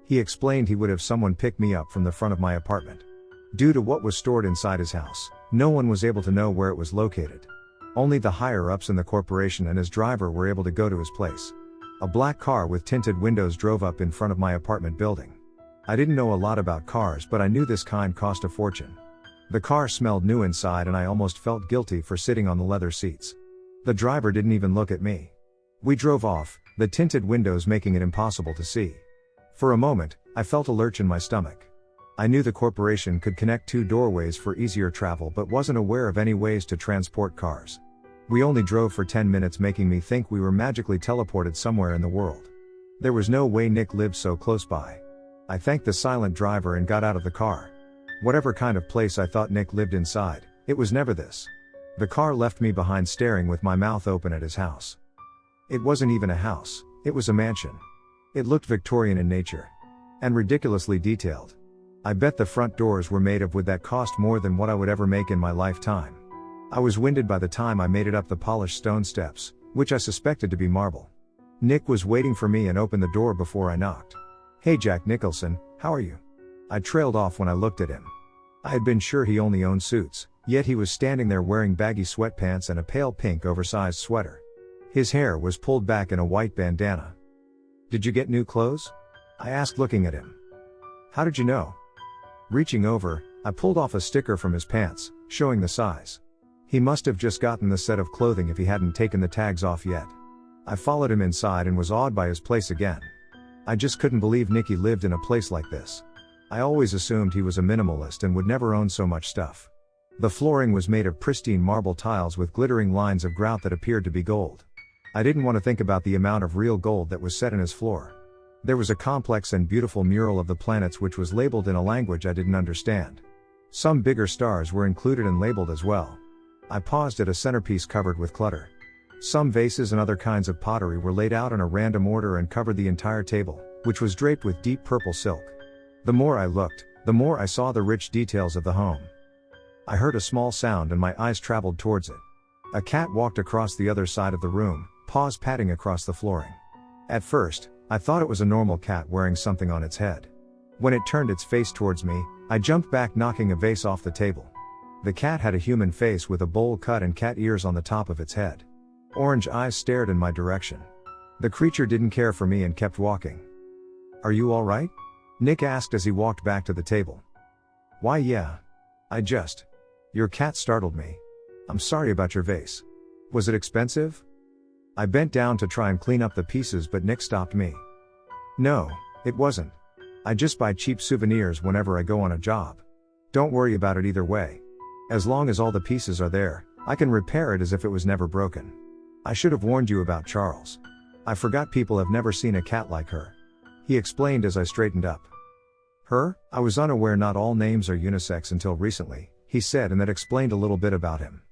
He explained he would have someone pick me up from the front of my apartment. Due to what was stored inside his house, no one was able to know where it was located. Only the higher-ups in the corporation and his driver were able to go to his place. A black car with tinted windows drove up in front of my apartment building. I didn't know a lot about cars, but I knew this kind cost a fortune. The car smelled new inside and I almost felt guilty for sitting on the leather seats. The driver didn't even look at me. We drove off, the tinted windows making it impossible to see. For a moment, I felt a lurch in my stomach. I knew the corporation could connect two doorways for easier travel, but wasn't aware of any ways to transport cars. We only drove for 10 minutes, making me think we were magically teleported somewhere in the world. There was no way Nick lived so close by. I thanked the silent driver and got out of the car. Whatever kind of place I thought Nick lived inside, it was never this. The car left me behind staring with my mouth open at his house. It wasn't even a house, it was a mansion. It looked Victorian in nature. And ridiculously detailed. I bet the front doors were made of wood that cost more than what I would ever make in my lifetime. I was winded by the time I made it up the polished stone steps, which I suspected to be marble. Nick was waiting for me and opened the door before I knocked. Hey Jack Nicholson, how are you? I trailed off when I looked at him. I had been sure he only owned suits, yet he was standing there wearing baggy sweatpants and a pale pink oversized sweater. His hair was pulled back in a white bandana. Did you get new clothes? I asked, looking at him. How did you know? Reaching over, I pulled off a sticker from his pants, showing the size. He must have just gotten the set of clothing if he hadn't taken the tags off yet. I followed him inside and was awed by his place again. I just couldn't believe Nicky lived in a place like this. I always assumed he was a minimalist and would never own so much stuff. The flooring was made of pristine marble tiles with glittering lines of grout that appeared to be gold. I didn't want to think about the amount of real gold that was set in his floor. There was a complex and beautiful mural of the planets which was labeled in a language I didn't understand. Some bigger stars were included and labeled as well. I paused at a centerpiece covered with clutter. Some vases and other kinds of pottery were laid out in a random order and covered the entire table, which was draped with deep purple silk. The more I looked, the more I saw the rich details of the home. I heard a small sound and my eyes traveled towards it. A cat walked across the other side of the room, paws patting across the flooring. At first, I thought it was a normal cat wearing something on its head. When it turned its face towards me, I jumped back, knocking a vase off the table. The cat had a human face with a bowl cut and cat ears on the top of its head. Orange eyes stared in my direction. The creature didn't care for me and kept walking. Are you all right? Nick asked as he walked back to the table. Why yeah. Your cat startled me. I'm sorry about your vase. Was it expensive? I bent down to try and clean up the pieces, but Nick stopped me. No, it wasn't. I just buy cheap souvenirs whenever I go on a job. Don't worry about it either way. As long as all the pieces are there, I can repair it as if it was never broken. I should have warned you about Charles. I forgot people have never seen a cat like her. He explained as I straightened up. Her? I was unaware not all names are unisex until recently, he said, and that explained a little bit about him.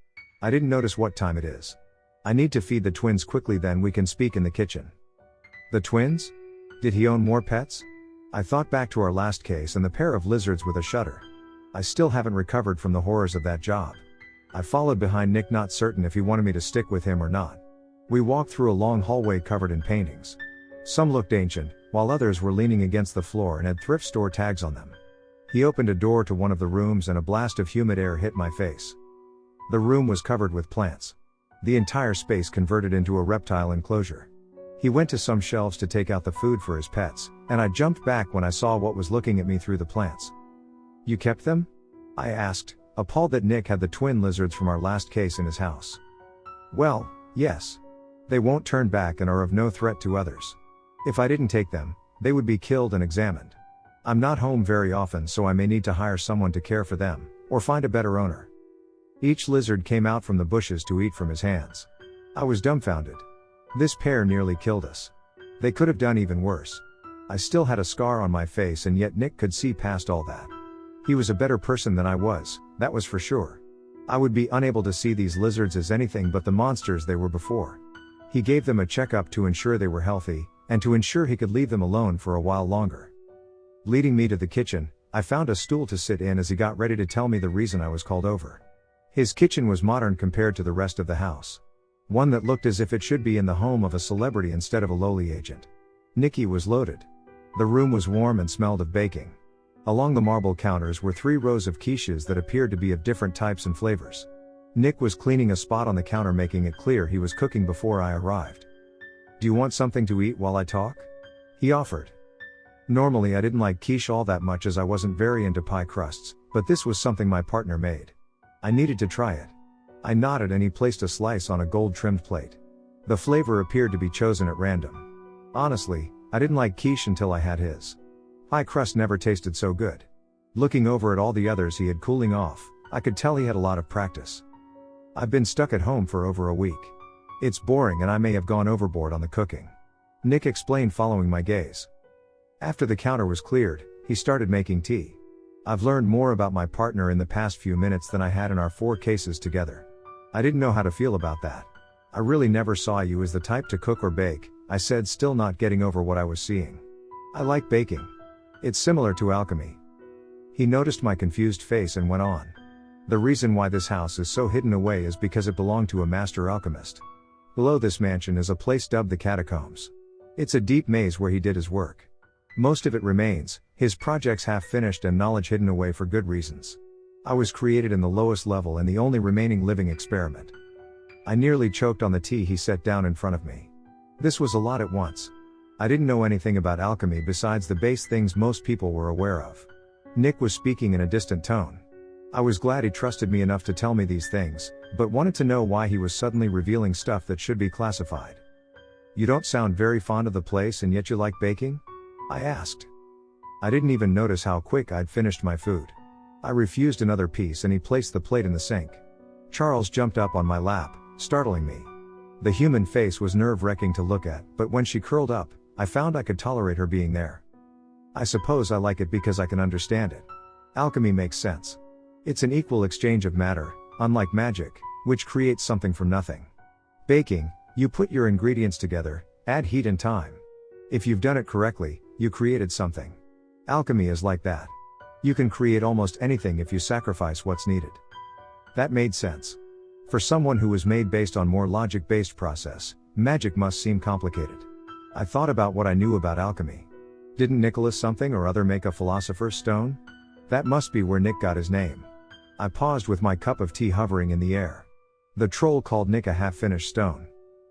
I didn't notice what time it is. I need to feed the twins quickly, then we can speak in the kitchen. The twins? Did he own more pets? I thought back to our last case and the pair of lizards with a shudder. I still haven't recovered from the horrors of that job. I followed behind Nick, not certain if he wanted me to stick with him or not. We walked through a long hallway covered in paintings. Some looked ancient, while others were leaning against the floor and had thrift store tags on them. He opened a door to one of the rooms and a blast of humid air hit my face. The room was covered with plants. The entire space converted into a reptile enclosure. He went to some shelves to take out the food for his pets, and I jumped back when I saw what was looking at me through the plants. You kept them? I asked, appalled that Nick had the twin lizards from our last case in his house. Well, yes. They won't turn back and are of no threat to others. If I didn't take them, they would be killed and examined. I'm not home very often, so I may need to hire someone to care for them, or find a better owner. Each lizard came out from the bushes to eat from his hands. I was dumbfounded. This pair nearly killed us. They could have done even worse. I still had a scar on my face, and yet Nick could see past all that. He was a better person than I was, that was for sure. I would be unable to see these lizards as anything but the monsters they were before. He gave them a checkup to ensure they were healthy, and to ensure he could leave them alone for a while longer. Leading me to the kitchen, I found a stool to sit in as he got ready to tell me the reason I was called over. His kitchen was modern compared to the rest of the house. One that looked as if it should be in the home of a celebrity instead of a lowly agent. Nicky was loaded. The room was warm and smelled of baking. Along the marble counters were 3 rows of quiches that appeared to be of different types and flavors. Nick was cleaning a spot on the counter, making it clear he was cooking before I arrived. "Do you want something to eat while I talk?" he offered. Normally I didn't like quiche all that much, as I wasn't very into pie crusts, but this was something my partner made. I needed to try it. I nodded and he placed a slice on a gold-trimmed plate. The flavor appeared to be chosen at random. Honestly, I didn't like quiche until I had his. Pie crust never tasted so good. Looking over at all the others he had cooling off, I could tell he had a lot of practice. I've been stuck at home for over a week. It's boring and I may have gone overboard on the cooking. Nick explained, following my gaze. After the counter was cleared, he started making tea. I've learned more about my partner in the past few minutes than I had in our 4 cases together. I didn't know how to feel about that. "I really never saw you as the type to cook or bake," I said, still not getting over what I was seeing. "I like baking. It's similar to alchemy." He noticed my confused face and went on. "The reason why this house is so hidden away is because it belonged to a master alchemist. Below this mansion is a place dubbed the Catacombs. It's a deep maze where he did his work. Most of it remains, his projects half finished and knowledge hidden away for good reasons. I was created in the lowest level and the only remaining living experiment." I nearly choked on the tea he set down in front of me. This was a lot at once. I didn't know anything about alchemy besides the base things most people were aware of. Nick was speaking in a distant tone. I was glad he trusted me enough to tell me these things, but wanted to know why he was suddenly revealing stuff that should be classified. "You don't sound very fond of the place, and yet you like baking?" I asked. I didn't even notice how quick I'd finished my food. I refused another piece and he placed the plate in the sink. Charles jumped up on my lap, startling me. The human face was nerve-wracking to look at, but when she curled up, I found I could tolerate her being there. I suppose I like it because I can understand it. Alchemy makes sense. It's an equal exchange of matter, unlike magic, which creates something from nothing. Baking, you put your ingredients together, add heat and time. If you've done it correctly, you created something. Alchemy is like that. You can create almost anything if you sacrifice what's needed. That made sense. For someone who was made based on more logic-based process, magic must seem complicated. I thought about what I knew about alchemy. Didn't Nicholas something or other make a philosopher's stone? That must be where Nick got his name. I paused with my cup of tea hovering in the air. The troll called Nick a half-finished stone.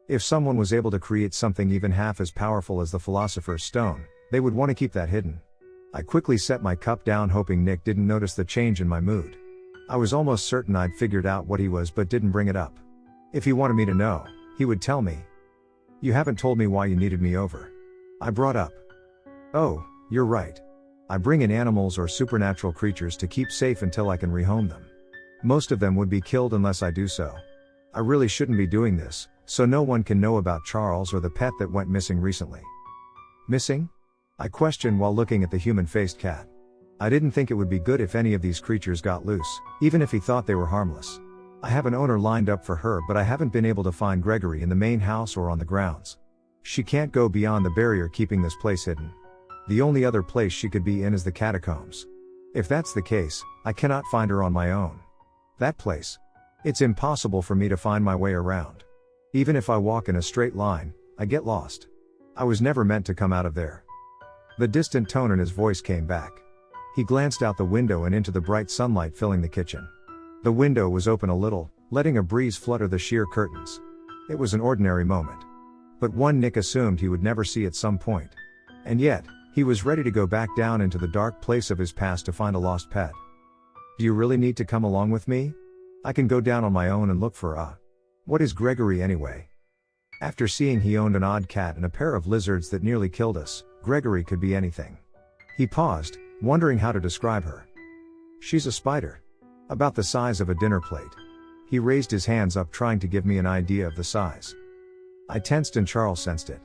If someone was able to create something even half as powerful as the philosopher's stone, they would want to keep that hidden. I quickly set my cup down, hoping Nick didn't notice the change in my mood. I was almost certain I'd figured out what he was but didn't bring it up. If he wanted me to know, he would tell me. "You haven't told me why you needed me over," I brought up. "Oh, you're right. I bring in animals or supernatural creatures to keep safe until I can rehome them. Most of them would be killed unless I do so. I really shouldn't be doing this, so no one can know about Charles or the pet that went missing recently." "Missing?" I questioned while looking at the human-faced cat. I didn't think it would be good if any of these creatures got loose, even if he thought they were harmless. I have an owner lined up for her, but I haven't been able to find Gregory in the main house or on the grounds. She can't go beyond the barrier keeping this place hidden. The only other place she could be in is the catacombs. If that's the case, I cannot find her on my own. That place. It's impossible for me to find my way around. Even if I walk in a straight line, I get lost. I was never meant to come out of there. The distant tone in his voice came back. He glanced out the window and into the bright sunlight filling the kitchen. The window was open a little, letting a breeze flutter the sheer curtains. It was an ordinary moment. But one Nick assumed he would never see at some point. And yet, he was ready to go back down into the dark place of his past to find a lost pet. "Do you really need to come along with me? I can go down on my own and look for What is Gregory anyway?" After seeing he owned an odd cat and a pair of lizards that nearly killed us, Gregory could be anything. He paused, wondering how to describe her. "She's a spider. About the size of a dinner plate. He raised his hands up trying to give me an idea of the size. I tensed and Charles sensed it.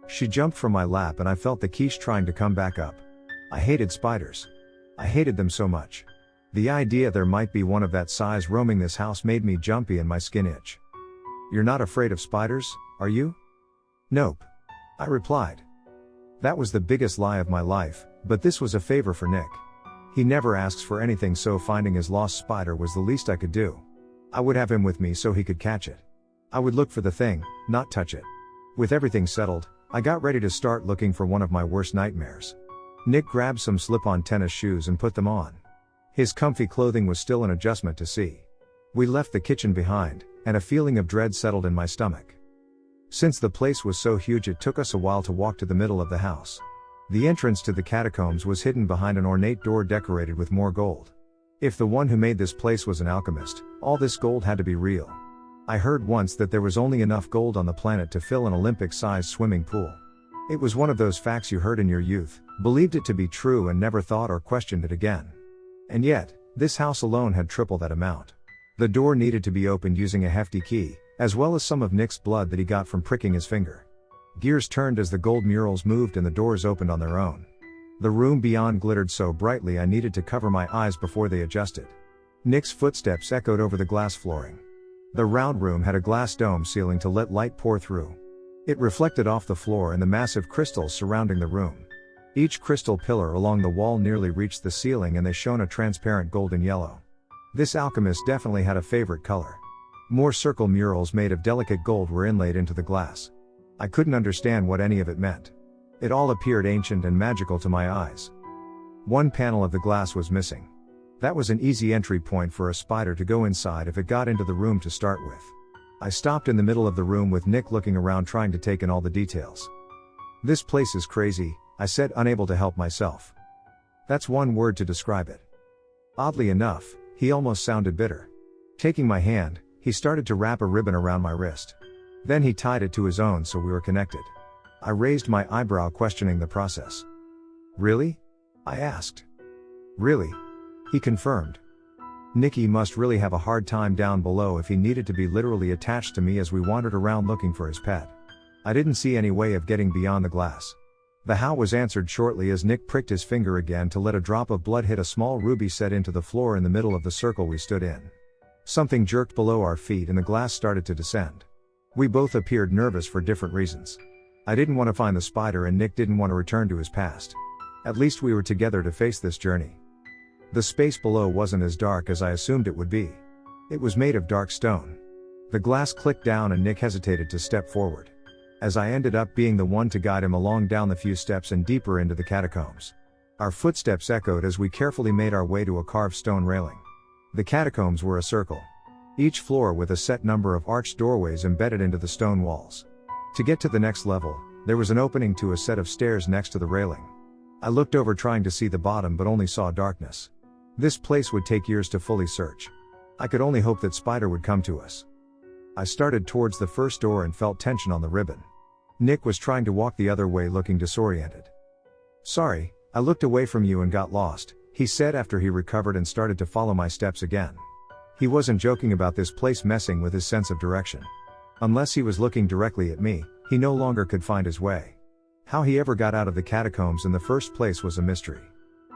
She jumped from my lap and I felt the quiche trying to come back up. I hated spiders. I hated them so much. The idea there might be one of that size roaming this house made me jumpy and my skin itch. "You're not afraid of spiders, are you?" "Nope," I replied. That was the biggest lie of my life, but this was a favor for Nick. He never asks for anything, so finding his lost spider was the least I could do. I would have him with me so he could catch it. I would look for the thing, not touch it. With everything settled, I got ready to start looking for one of my worst nightmares. Nick grabbed some slip-on tennis shoes and put them on. His comfy clothing was still an adjustment to see. We left the kitchen behind, and a feeling of dread settled in my stomach. Since the place was so huge, it took us a while to walk to the middle of the house. The entrance to the catacombs was hidden behind an ornate door decorated with more gold. If the one who made this place was an alchemist, all this gold had to be real. I heard once that there was only enough gold on the planet to fill an Olympic-sized swimming pool. It was one of those facts you heard in your youth, believed it to be true and never thought or questioned it again. And yet, this house alone had triple that amount. The door needed to be opened using a hefty key, as well as some of Nick's blood that he got from pricking his finger. Gears turned as the gold murals moved and the doors opened on their own. The room beyond glittered so brightly I needed to cover my eyes before they adjusted. Nick's footsteps echoed over the glass flooring. The round room had a glass dome ceiling to let light pour through. It reflected off the floor and the massive crystals surrounding the room. Each crystal pillar along the wall nearly reached the ceiling and they shone a transparent golden yellow. This alchemist definitely had a favorite color. More circle murals made of delicate gold were inlaid into the glass. I couldn't understand what any of it meant. It all appeared ancient and magical to my eyes. One panel of the glass was missing. That was an easy entry point for a spider to go inside if it got into the room to start with. I stopped in the middle of the room with Nick looking around trying to take in all the details. "This place is crazy," I said, unable to help myself. That's one word to describe it. Oddly enough, he almost sounded bitter. Taking my hand, he started to wrap a ribbon around my wrist. Then he tied it to his own so we were connected. I raised my eyebrow, questioning the process. "Really?" I asked. "Really?" he confirmed. Nicky must really have a hard time down below if he needed to be literally attached to me as we wandered around looking for his pet. I didn't see any way of getting beyond the glass. The how was answered shortly as Nick pricked his finger again to let a drop of blood hit a small ruby set into the floor in the middle of the circle we stood in. Something jerked below our feet and the glass started to descend. We both appeared nervous for different reasons. I didn't want to find the spider and Nick didn't want to return to his past. At least we were together to face this journey. The space below wasn't as dark as I assumed it would be. It was made of dark stone. The glass clicked down and Nick hesitated to step forward. As I ended up being the one to guide him along down the few steps and deeper into the catacombs. Our footsteps echoed as we carefully made our way to a carved stone railing. The catacombs were a circle. Each floor with a set number of arched doorways embedded into the stone walls. To get to the next level, there was an opening to a set of stairs next to the railing. I looked over trying to see the bottom but only saw darkness. This place would take years to fully search. I could only hope that Spider would come to us. I started towards the first door and felt tension on the ribbon. Nick was trying to walk the other way looking disoriented. "Sorry, I looked away from you and got lost," he said after he recovered and started to follow my steps again. He wasn't joking about this place messing with his sense of direction. Unless he was looking directly at me, he no longer could find his way. How he ever got out of the catacombs in the first place was a mystery.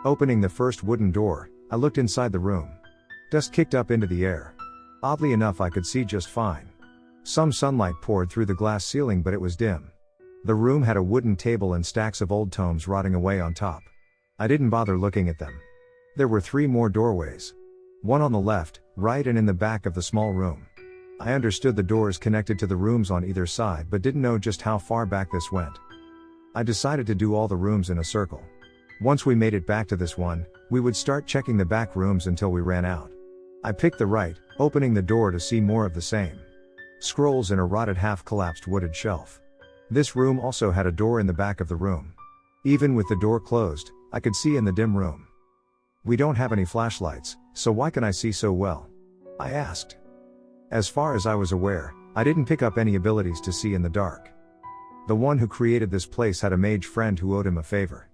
Opening the first wooden door, I looked inside the room. Dust kicked up into the air. Oddly enough, I could see just fine. Some sunlight poured through the glass ceiling but it was dim. The room had a wooden table and stacks of old tomes rotting away on top. I didn't bother looking at them. There were 3 more doorways. One on the left, right and in the back of the small room. I understood the doors connected to the rooms on either side but didn't know just how far back this went. I decided to do all the rooms in a circle. Once we made it back to this one, we would start checking the back rooms until we ran out. I picked the right, opening the door to see more of the same. Scrolls in a rotted half-collapsed wooded shelf. This room also had a door in the back of the room. Even with the door closed, I could see in the dim room. "We don't have any flashlights, so why can I see so well?" I asked. As far as I was aware, I didn't pick up any abilities to see in the dark. The one who created this place had a mage friend who owed him a favor.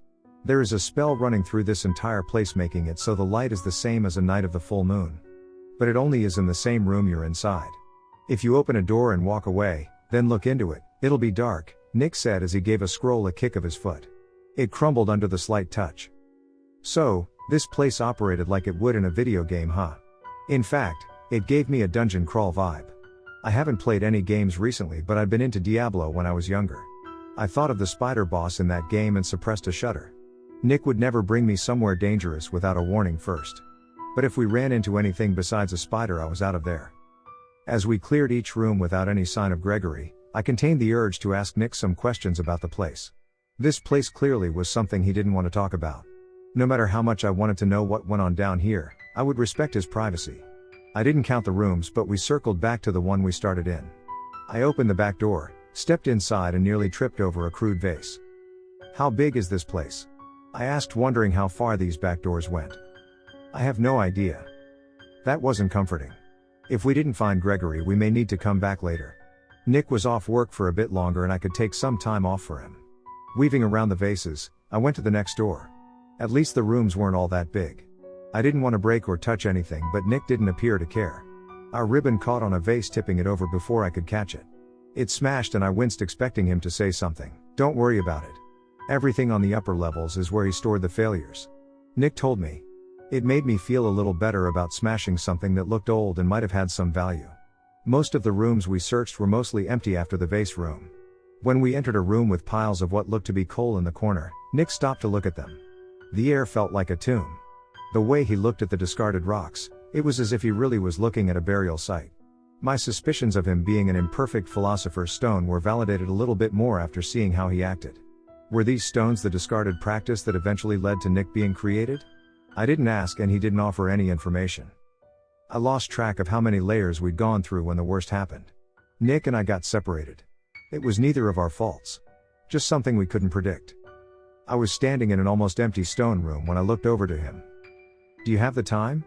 There is a spell running through this entire place making it so the light is the same as a night of the full moon. but it only is in the same room you're inside. If you open a door and walk away, then look into it, it'll be dark, Nick said as he gave a scroll a kick of his foot. It crumbled under the slight touch. So, this place operated like it would in a video game, huh? In fact, it gave me a dungeon crawl vibe. I haven't played any games recently, but I'd been into Diablo when I was younger. I thought of the spider boss in that game and suppressed a shudder. Nick would never bring me somewhere dangerous without a warning first. But if we ran into anything besides a spider, I was out of there. As we cleared each room without any sign of Gregory, I contained the urge to ask Nick some questions about the place. This place clearly was something he didn't want to talk about. No matter how much I wanted to know what went on down here, I would respect his privacy. I didn't count the rooms, but we circled back to the one we started in. I opened the back door, stepped inside and nearly tripped over a crude vase. How big is this place? I asked, wondering how far these back doors went. I have no idea. That wasn't comforting. If we didn't find Gregory, we may need to come back later. Nick was off work for a bit longer and I could take some time off for him. Weaving around the vases, I went to the next door. At least the rooms weren't all that big. I didn't want to break or touch anything, but Nick didn't appear to care. Our ribbon caught on a vase, tipping it over before I could catch it. It smashed and I winced, expecting him to say something. Don't worry about it. Everything on the upper levels is where he stored the failures. Nick told me. It made me feel a little better about smashing something that looked old and might have had some value. Most of the rooms we searched were mostly empty after the vase room. When we entered a room with piles of what looked to be coal in the corner, Nick stopped to look at them. The air felt like a tomb. The way he looked at the discarded rocks, it was as if he really was looking at a burial site. My suspicions of him being an imperfect philosopher's stone were validated a little bit more after seeing how he acted. Were these stones the discarded practice that eventually led to Nick being created? I didn't ask and he didn't offer any information. I lost track of how many layers we'd gone through when the worst happened. Nick and I got separated. It was neither of our faults. Just something we couldn't predict. I was standing in an almost empty stone room when I looked over to him. Do you have the time?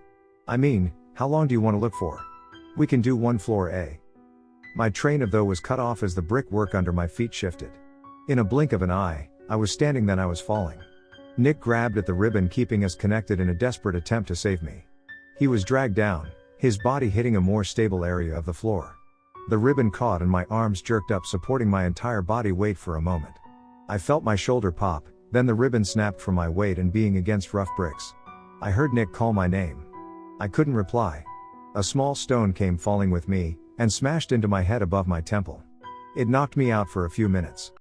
I mean, how long do you want to look for? We can do one floor A. My train of thought was cut off as the brickwork under my feet shifted. In a blink of an eye, I was standing, then I was falling. Nick grabbed at the ribbon, keeping us connected in a desperate attempt to save me. He was dragged down, his body hitting a more stable area of the floor. The ribbon caught and my arms jerked up, supporting my entire body weight for a moment. I felt my shoulder pop, then the ribbon snapped from my weight and being against rough bricks. I heard Nick call my name. I couldn't reply. A small stone came falling with me, and smashed into my head above my temple. It knocked me out for a few minutes.